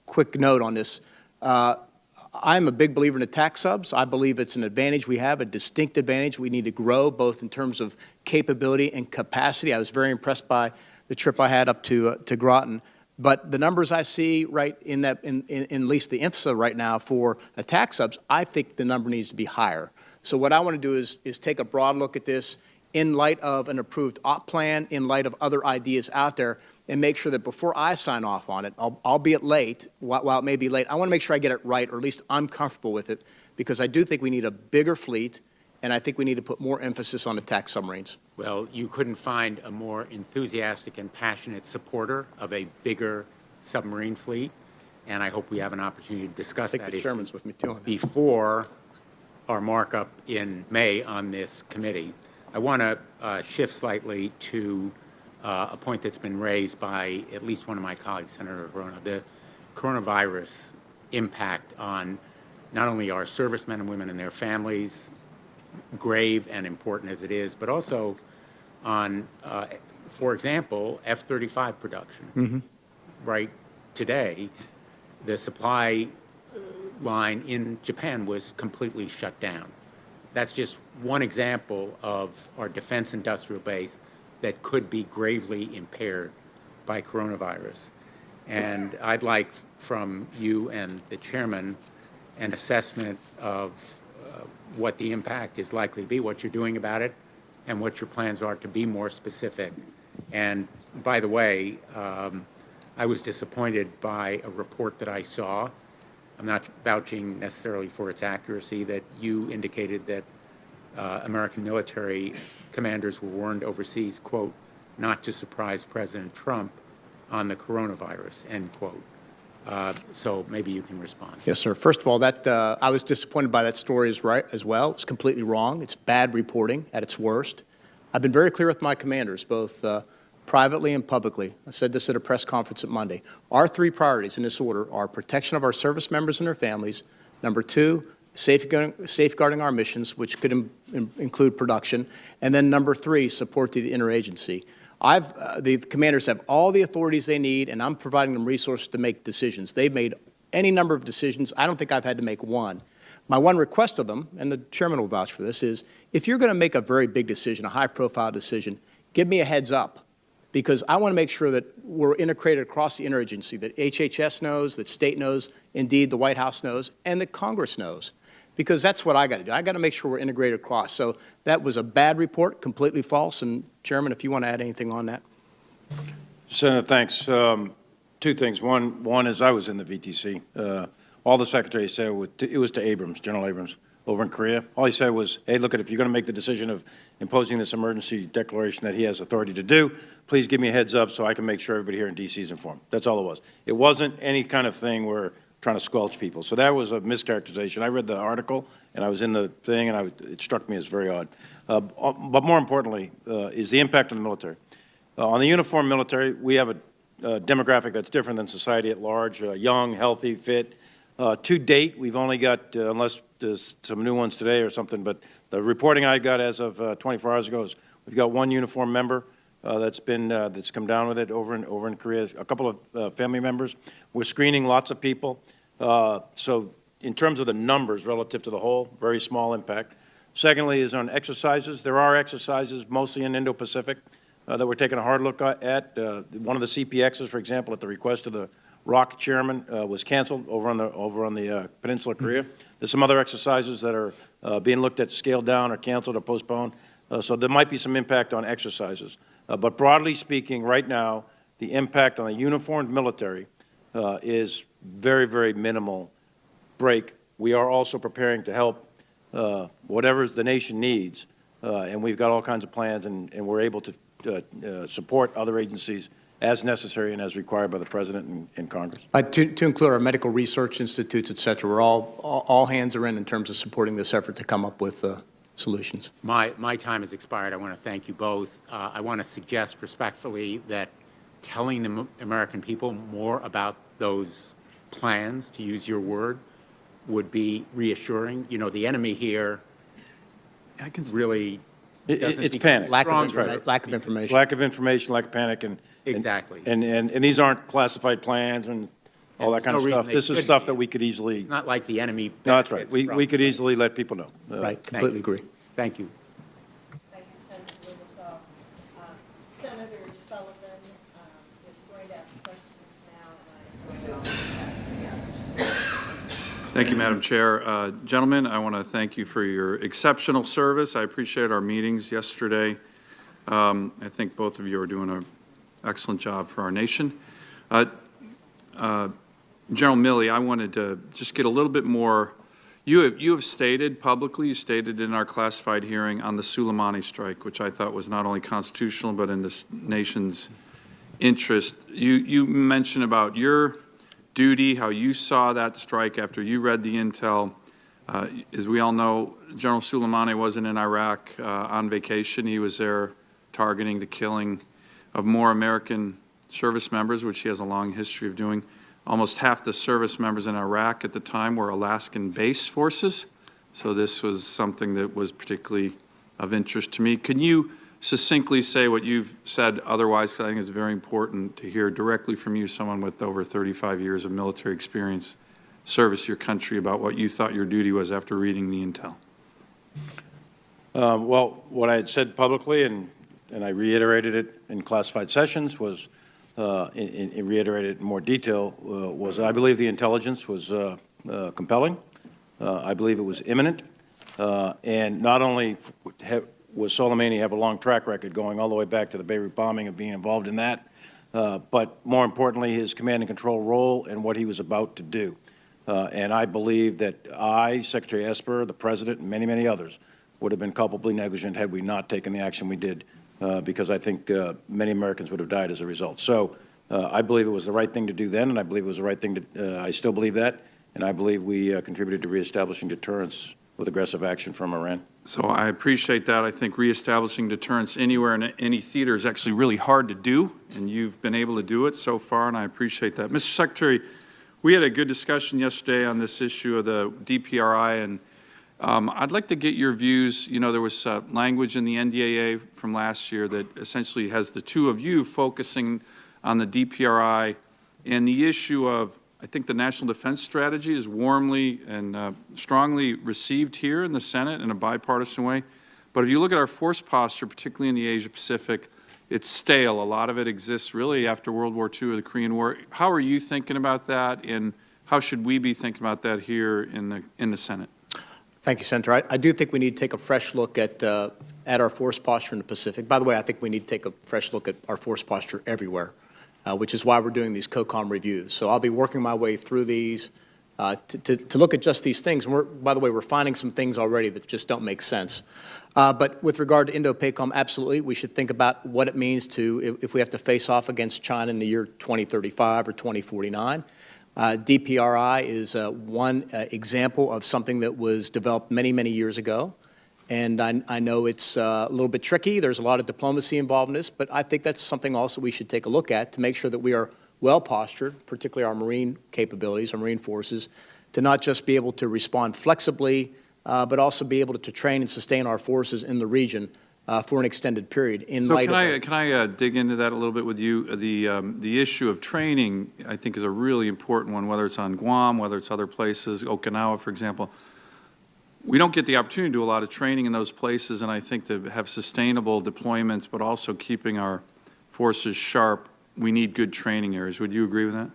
quick note on this. I'm a big believer in the tax subs. I believe it's an advantage we have, a distinct advantage we need to grow, both in terms of capability and capacity. I was very impressed by the trip I had up to Groton. But the numbers I see right in at least the INFSA right now for the tax subs, I think the number needs to be higher. So what I want to do is take a broad look at this in light of an approved op plan, in light of other ideas out there, and make sure that before I sign off on it, albeit late, while it may be late, I want to make sure I get it right, or at least I'm comfortable with it, because I do think we need a bigger fleet, and I think we need to put more emphasis on attack submarines. Well, you couldn't find a more enthusiastic and passionate supporter of a bigger submarine fleet, and I hope we have an opportunity to discuss that I think the chairman's with me too on that. before our markup in May on this committee. I want to shift slightly to a point that's been raised by at least one of my colleagues, Senator Verona, the coronavirus impact on not only our servicemen and women and their families, grave and important as it is, but also on, for example, F-35 production. Right today, the supply line in Japan was completely shut down. That's just one example of our defense industrial base that could be gravely impaired by coronavirus. And I'd like from you and the chairman an assessment of what the impact is likely to be, what you're doing about it, and what your plans are to be more specific. And by the way, I was disappointed by a report that I saw. I'm not vouching necessarily for its accuracy, that you indicated that American military commanders were warned overseas, quote, not to surprise President Trump on the coronavirus, end quote. So maybe you can respond. Yes, sir. First of all, I was disappointed by that story as well. It's completely wrong. It's bad reporting at its worst. I've been very clear with my commanders, both privately and publicly. I said this at a press conference at Monday. Our 3 priorities in this order are protection of our service members and their families. Number 2, safeguarding our missions, which could include production. And then number 3, support to the interagency. The commanders have all the authorities they need, and I'm providing them resources to make decisions. They've made any number of decisions. I don't think I've had to make one. My one request of them, and the chairman will vouch for this, is if you're going to make a very big decision, a high-profile decision, give me a heads up, because I want to make sure that we're integrated across the interagency, that HHS knows, that state knows, indeed the White House knows, and that Congress knows. Because that's what I got to do. I got to make sure we're integrated across. So that was a bad report, completely false. And Chairman, if you want to add anything on that. Senator, thanks. 2 things. One is I was in the VTC. All the secretary said it was to Abrams, General Abrams, over in Korea. All he said was, hey, look, if you're going to make the decision of imposing this emergency declaration that he has authority to do, please give me a heads up so I can make sure everybody here in D.C. is informed. That's all it was. It wasn't any kind of thing where trying to squelch people. So that was a mischaracterization. I read the article, and I was in the thing, and it struck me as very odd. But more importantly is the impact on the military. On the uniformed military, we have a demographic that's different than society at large, young, healthy, fit. To date, we've only got, unless there's some new ones today or something, but the reporting I got as of 24 hours ago is we've got 1 uniformed member that's come down with it over in Korea. A couple of family members. We're screening lots of people. So in terms of the numbers relative to the whole, very small impact. Secondly is on exercises. There are exercises mostly in Indo-Pacific that we're taking a hard look at. One of the CPXs, for example, at the request of the ROC chairman, was canceled over on the Peninsula of Korea. There's some other exercises that are being looked at, scaled down, or canceled, or postponed. So there might be some impact on exercises. But broadly speaking, right now, the impact on the uniformed military is very, very minimal break. We are also preparing to help whatever the nation needs, and we've got all kinds of plans, and we're able to support other agencies as necessary and as required by the President and Congress. To include our medical research institutes, et cetera, we're all hands are in terms of supporting this effort to come up with solutions. My time has expired. I want to thank you both. I want to suggest respectfully that telling the American people more about those plans, to use your word, would be reassuring. You know, the enemy here really doesn't it's become panic. Lack of stronger. information. Lack of information, lack of panic, and Exactly. And these aren't classified plans and all that kind of stuff. This is stuff that we could easily. It's not like the enemy. No, that's right. We could easily let people know. Right. Completely agree. Thank you. Thank you, Senator Blumenthal. Senator Sullivan is going to ask questions now, and I'm going to pass the opportunity. Thank you, Madam Chair. Gentlemen, I want to thank you for your exceptional service. I appreciate our meetings yesterday. I think both of you are doing an excellent job for our nation. General Milley, I wanted to just get a little bit more. You have stated publicly, you stated in our classified hearing on the Soleimani strike, which I thought was not only constitutional but in this nation's interest. You mentioned about your duty, how you saw that strike after you read the intel. As we all know, General Soleimani wasn't in Iraq on vacation. He was there targeting the killing of more American service members, which he has a long history of doing. Almost half the service members in Iraq at the time were Alaskan base forces, so this was something that was particularly of interest to me. Can you succinctly say what you've said otherwise, because I think it's very important to hear directly from you, someone with over 35 years of military experience, service your country, about what you thought your duty was after reading the intel? Well, what I had said publicly, and I reiterated it in classified sessions, was reiterated it in more detail, was I believe the intelligence was compelling. I believe it was imminent. And not only was Soleimani have a long track record going all the way back to the Beirut bombing of being involved in that, but more importantly, his command and control role and what he was about to do. And I believe that I, Secretary Esper, the President, and many, many others would have been culpably negligent had we not taken the action we did, because I think many Americans would have died as a result. So I believe it was the right thing to do then, and I believe it was the right thing to, I still believe that, and I believe we contributed to reestablishing deterrence with aggressive action from Iran. So I appreciate that. I think reestablishing deterrence anywhere in any theater is actually really hard to do, and you've been able to do it so far, and I appreciate that. Mr. Secretary, we had a good discussion yesterday on this issue of the DPRI, and I'd like to get your views. You know, there was language in the NDAA from last year that essentially has the two of you focusing on the DPRI and the issue of, I think the National Defense Strategy is warmly and strongly received here in the Senate in a bipartisan way. But if you look at our force posture, particularly in the Asia-Pacific, it's stale. A lot of it exists really after World War II or the Korean War. How are you thinking about that, and how should we be thinking about that here in the Senate? Thank you, Senator. I do think we need to take a fresh look at our force posture in the Pacific. By the way, I think we need to take a fresh look at our force posture everywhere, which is why we're doing these COCOM reviews. So I'll be working my way through these to look at just these things. And by the way, we're finding some things already that just don't make sense. But with regard to Indo-PACOM, absolutely, we should think about what it means if we have to face off against China in the year 2035 or 2049. DPRI is one example of something that was developed many, many years ago. And I know it's a little bit tricky. There's a lot of diplomacy involved in this, but I think that's something also we should take a look at to make sure that we are well postured, particularly our Marine capabilities, our Marine forces, to not just be able to respond flexibly, but also be able to train and sustain our forces in the region for an extended period in So light of that. can I dig into that a little bit with you? The issue of training, I think, is a really important one, whether it's on Guam, whether it's other places, Okinawa, for example. We don't get the opportunity to do a lot of training in those places, and I think to have sustainable deployments, but also keeping our forces sharp, we need good training areas. Would you agree with that?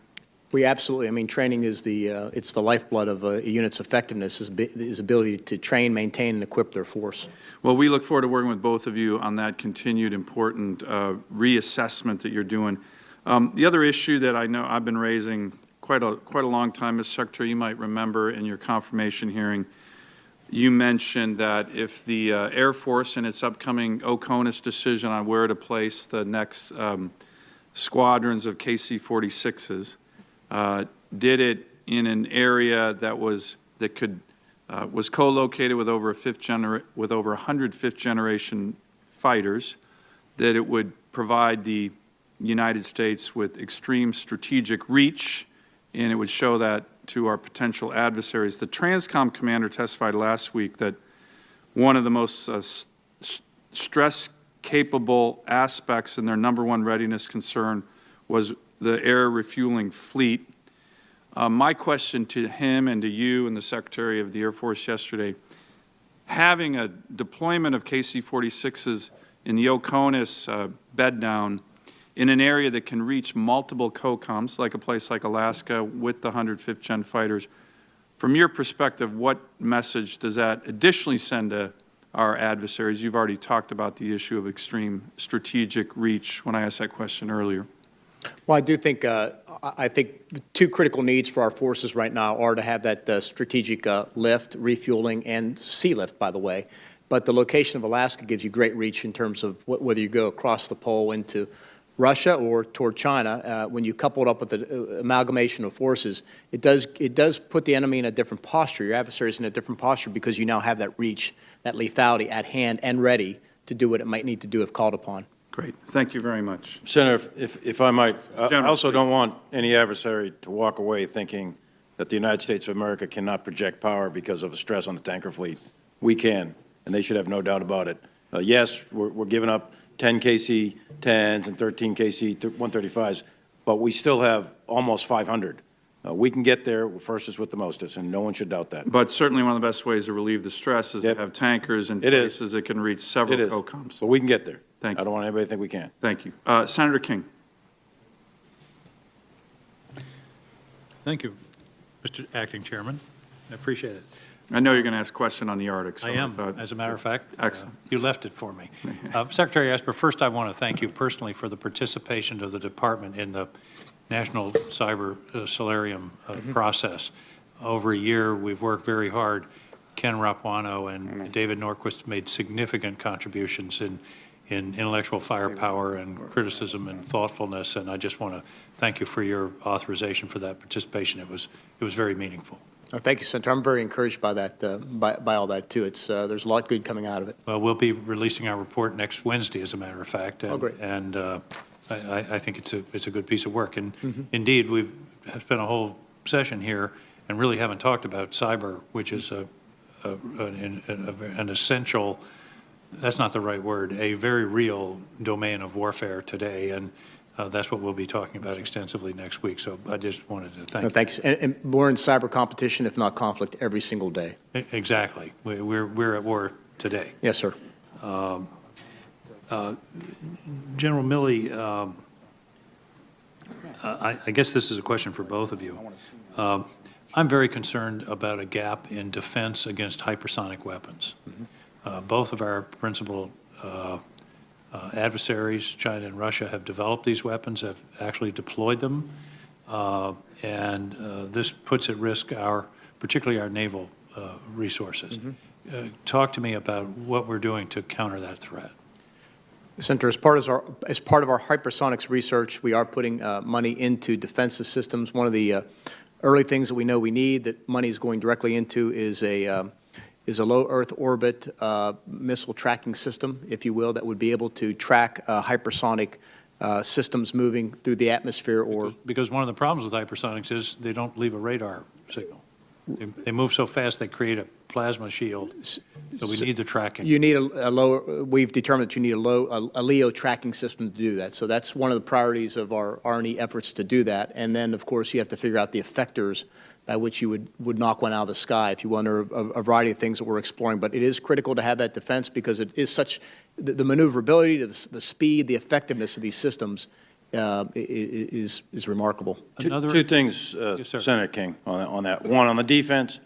We absolutely, I mean, training is it's the lifeblood of a unit's effectiveness, is ability to train, maintain, and equip their force. Well, we look forward to working with both of you on that continued important reassessment that you're doing. The other issue that I know I've been raising quite a long time, Mr. Secretary, you might remember in your confirmation hearing, you mentioned that if the Air Force in its upcoming OCONUS decision on where to place the next squadrons of KC-46s, did it in an area that was co-located with over 100 fifth-generation fighters, that it would provide the United States with extreme strategic reach, and it would show that to our potential adversaries. The TRANSCOM commander testified last week that one of the most stress-capable aspects in their #1 readiness concern was the air refueling fleet. My question to him and to you and the Secretary of the Air Force yesterday, having a deployment of KC-46s in the OCONUS bed down in an area that can reach multiple COCOMs, like a place like Alaska with the 105th Gen fighters, from your perspective, what message does that additionally send to our adversaries? You've already talked about the issue of extreme strategic reach when I asked that question earlier. Well, I think two critical needs for our forces right now are to have that strategic lift, refueling, and sea lift, by the way. But the location of Alaska gives you great reach in terms of whether you go across the pole into Russia or toward China. When you couple it up with the amalgamation of forces, it does put the enemy in a different posture. Your adversary is in a different posture because you now have that reach, that lethality at hand and ready to do what it might need to do if called upon. Great. Thank you very much. Senator, if I might, I General, also please. don't want any adversary to walk away thinking that the United States of America cannot project power because of a stress on the tanker fleet. We can, and they should have no doubt about it. Yes, we're giving up 10 KC-10s and 13 KC-135s, but we still have almost 500. We can get there firstest with the mostest, and no one should doubt that. But certainly one of the best ways to relieve the stress is to have tankers in places that can reach several COCOMs. But we can get there. Thank you. I don't want anybody to think we can't. Thank you. Senator King. Thank you, Mr. Acting Chairman. I appreciate it. I know you're going to ask a question on the Arctic. So I am, as a matter of fact. Excellent. You left it for me. Secretary Esper, first I want to thank you personally for the participation of the department in the National Cyber Solarium process. Over a year, we've worked very hard. Ken Rapuano and David Norquist made significant contributions in intellectual firepower and criticism and thoughtfulness, and I just want to thank you for your authorization for that participation. It was very meaningful. Thank you, Senator. I'm very encouraged by that, by all that too. There's a lot good coming out of it. Well, we'll be releasing our report next Wednesday, as a matter of fact. And, great. And I think it's a good piece of work. And indeed, we've spent a whole session here and really haven't talked about cyber, which is an essential. That's not the right word. A very real domain of warfare today, and that's what we'll be talking about extensively next week. So I just wanted to thank you. Thanks. And we're in cyber competition, if not conflict, every single day. Exactly. We're at war today. Yes, sir. General Milley, I guess this is a question for both of you. I'm very concerned about a gap in defense against hypersonic weapons. Both of our principal adversaries, China and Russia, have developed these weapons, have actually deployed them, and this puts at risk particularly our naval resources. Talk to me about what we're doing to counter that threat. Senator, as part of our hypersonics research, we are putting money into defensive systems. One of the early things that we know we need that money is going directly into is a low Earth orbit missile tracking system, if you will, that would be able to track hypersonic systems moving through the atmosphere. Because one of the problems with hypersonics is they don't leave a radar signal. They move so fast, they create a plasma shield, so we need the tracking. You need a lower, we've determined that you need a LEO tracking system to do that. So that's one of the priorities of our R&E efforts to do that. And then, of course, you have to figure out the effectors by which you would knock one out of the sky if you want a variety of things that we're exploring. But it is critical to have that defense because it is such, the maneuverability, the speed, the effectiveness of these systems is remarkable. Two things, Yes, sir. Senator King, on that. One, on the defense,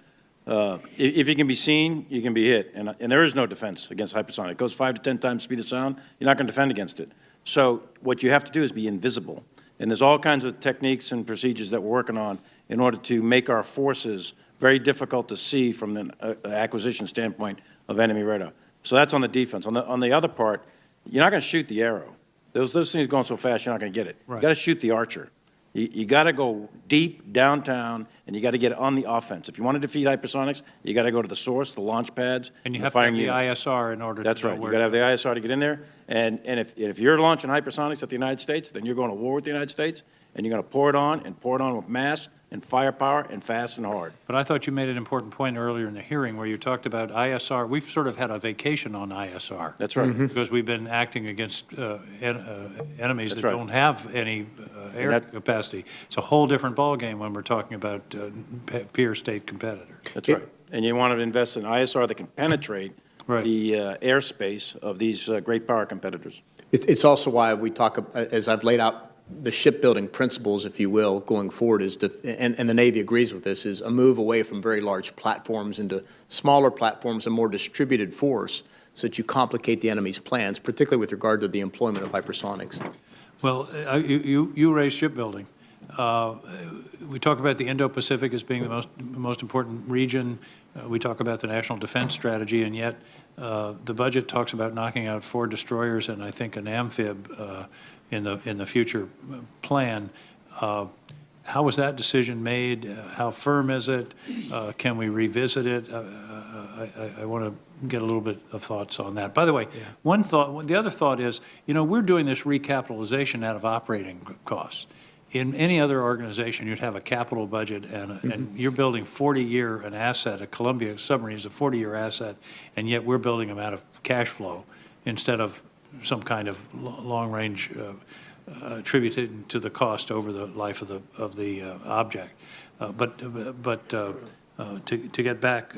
if you can be seen, you can be hit. And there is no defense against hypersonic. It goes 5 to 10 times the speed of sound. You're not going to defend against it. So what you have to do is be invisible. And there's all kinds of techniques and procedures that we're working on in order to make our forces very difficult to see from an acquisition standpoint of enemy radar. So that's on the defense. On the other part, you're not going to shoot the arrow. Those things going so fast, you're not going to get it. Right. You got to shoot the archer. You got to go deep downtown, and you got to get on the offense. If you want to defeat hypersonics, you got to go to the source, the launch pads, And you the have to have firing the units. ISR in order to That's know right. You where got to have the ISR to get in there. And if you're launching hypersonics at the United States, then you're going to war with the United States, and you're going to pour it on with mass and firepower and fast and hard. But I thought you made an important point earlier in the hearing where you talked about ISR. We've sort of had a vacation on ISR. That's right. Because we've been acting against enemies That's that right. don't have any air that- capacity. It's a whole different ballgame when we're talking about peer state competitors. That's right. And you want to invest in ISR that can penetrate Right. the airspace of these great power competitors. It's also why we talk, as I've laid out, the shipbuilding principles, if you will, going forward is, and the Navy agrees with this, is a move away from very large platforms into smaller platforms, a more distributed force, so that you complicate the enemy's plans, particularly with regard to the employment of hypersonics. Well, you raised shipbuilding. We talk about the Indo-Pacific as being the most important region. We talk about the national defense strategy, and yet the budget talks about knocking out 4 destroyers and I think an amphib in the future plan. How was that decision made? How firm is it? Can we revisit it? I want to get a little bit of thoughts on that. By the way, the other thought is, we're doing this recapitalization out of operating costs. In any other organization, you'd have a capital budget, and you're building 40-year an asset. A Columbia submarine is a 40-year asset, and yet we're building them out of cash flow instead of some kind of long-range attributed to the cost over the life of the object. To get back,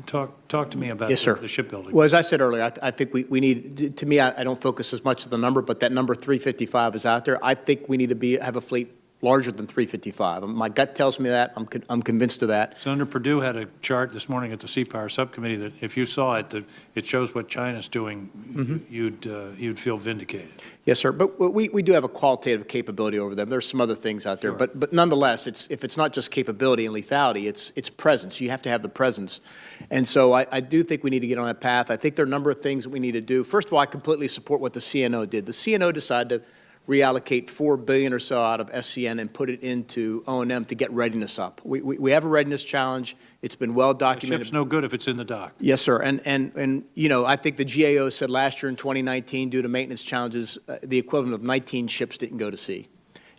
talk to me about Yes, sir. the shipbuilding. Well, as I said earlier, I think we need, to me, I don't focus as much on the number, but that number 355 is out there. I think we need to have a fleet larger than 355. My gut tells me that. I'm convinced of that. Senator Perdue had a chart this morning at the Sea Power Subcommittee that if you saw it, that it shows what China's doing, you'd feel vindicated. Yes, sir. But we do have a qualitative capability over them. There's some other things out there. Sure. But nonetheless, if it's not just capability and lethality, it's presence. You have to have the presence. And so I do think we need to get on that path. I think there are a number of things that we need to do. First of all, I completely support what the CNO did. The CNO decided to reallocate $4 billion or so out of SCN and put it into O&M to get readiness up. We have a readiness challenge. It's been well The documented. ship's no good if it's in the dock. Yes, sir. And I think the GAO said last year in 2019, due to maintenance challenges, the equivalent of 19 ships didn't go to sea.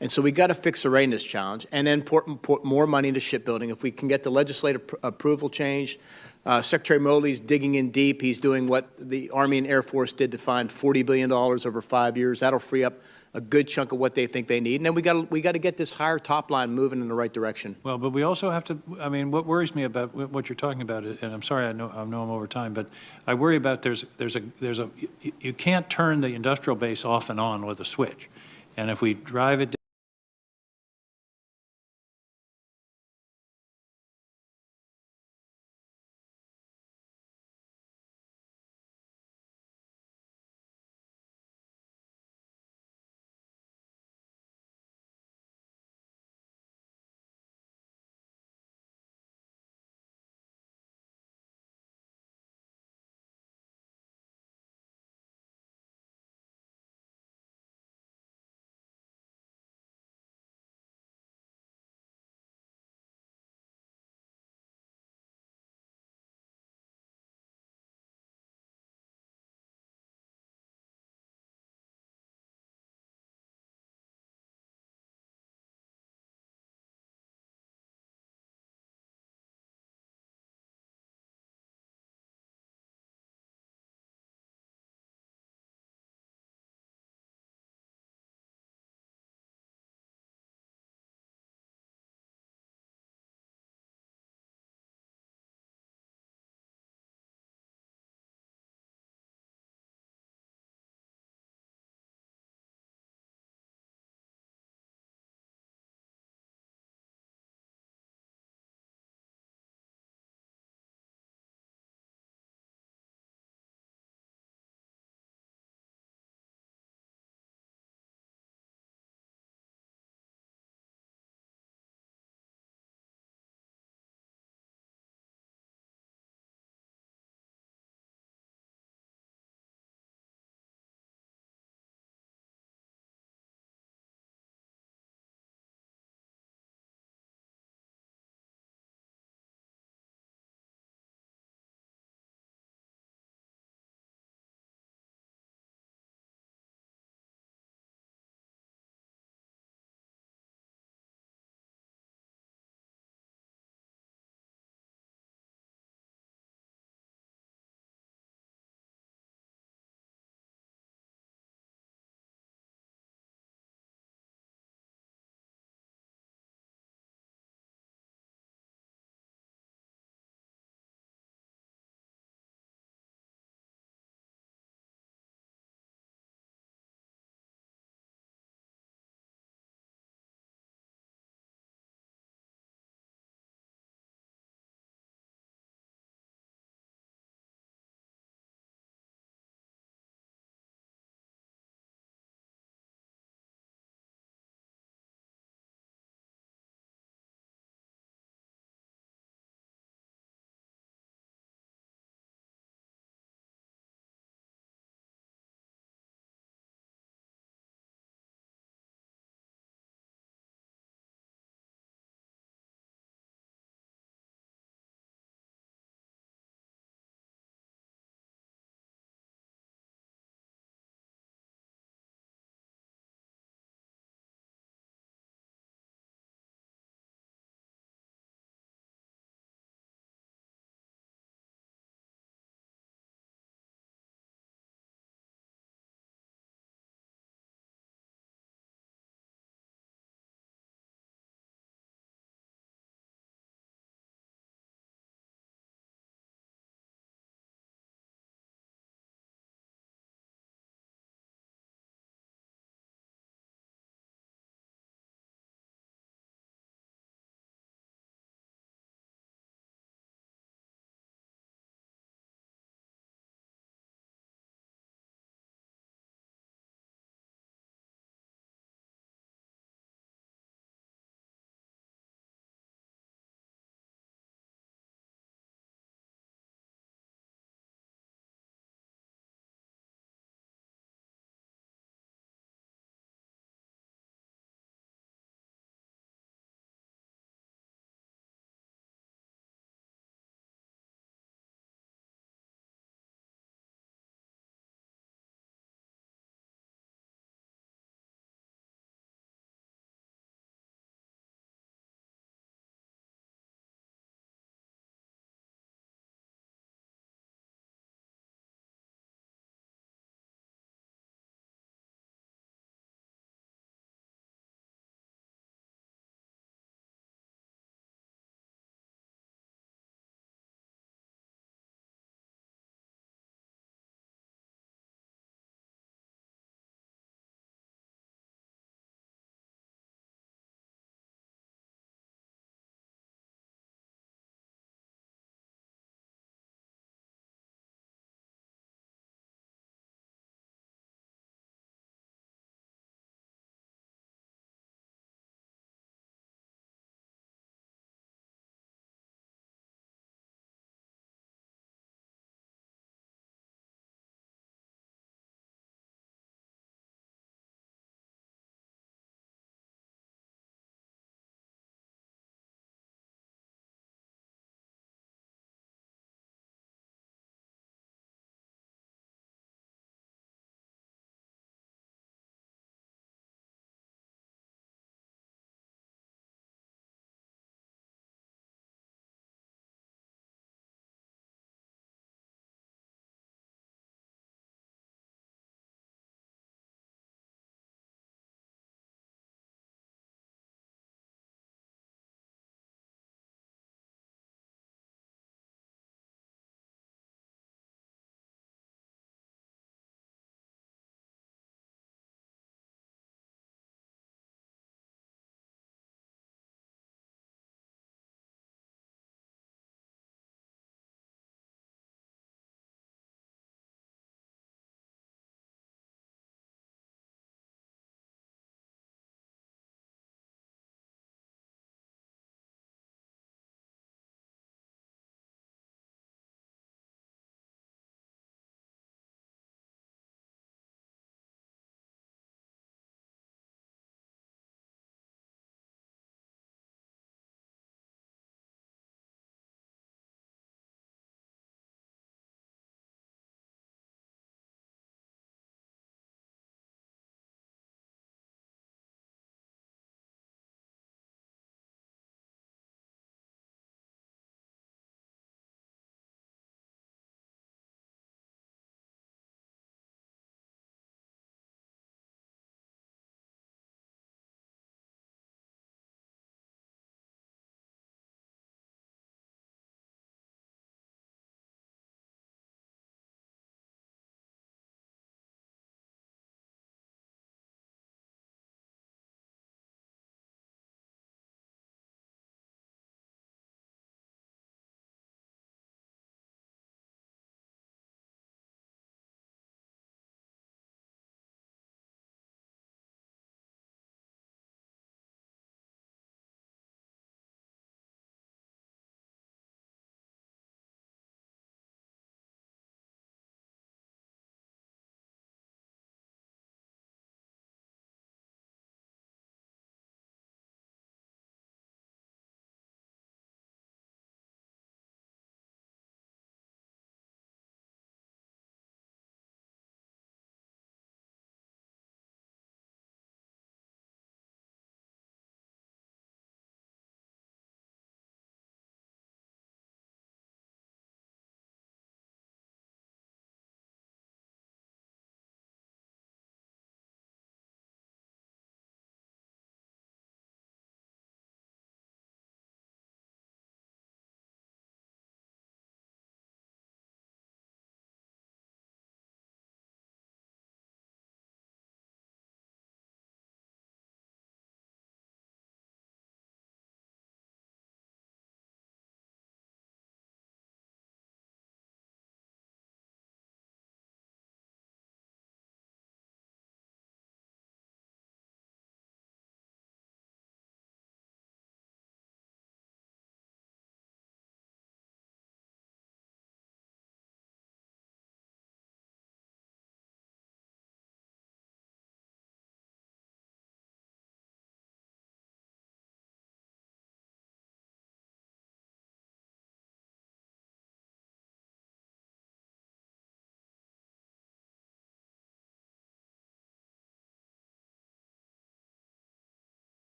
And so we got to fix the readiness challenge and then put more money into shipbuilding. If we can get the legislative approval changed, Secretary Milley's digging in deep. He's doing what the Army and Air Force did to find $40 billion over 5 years. That'll free up a good chunk of what they think they need. And then we got to get this higher top line moving in the right direction. Well, but we also have to, what worries me about what you're talking about, and I'm sorry, I know I'm over time, but I worry about you can't turn the industrial base off and on with a switch. And if we drive it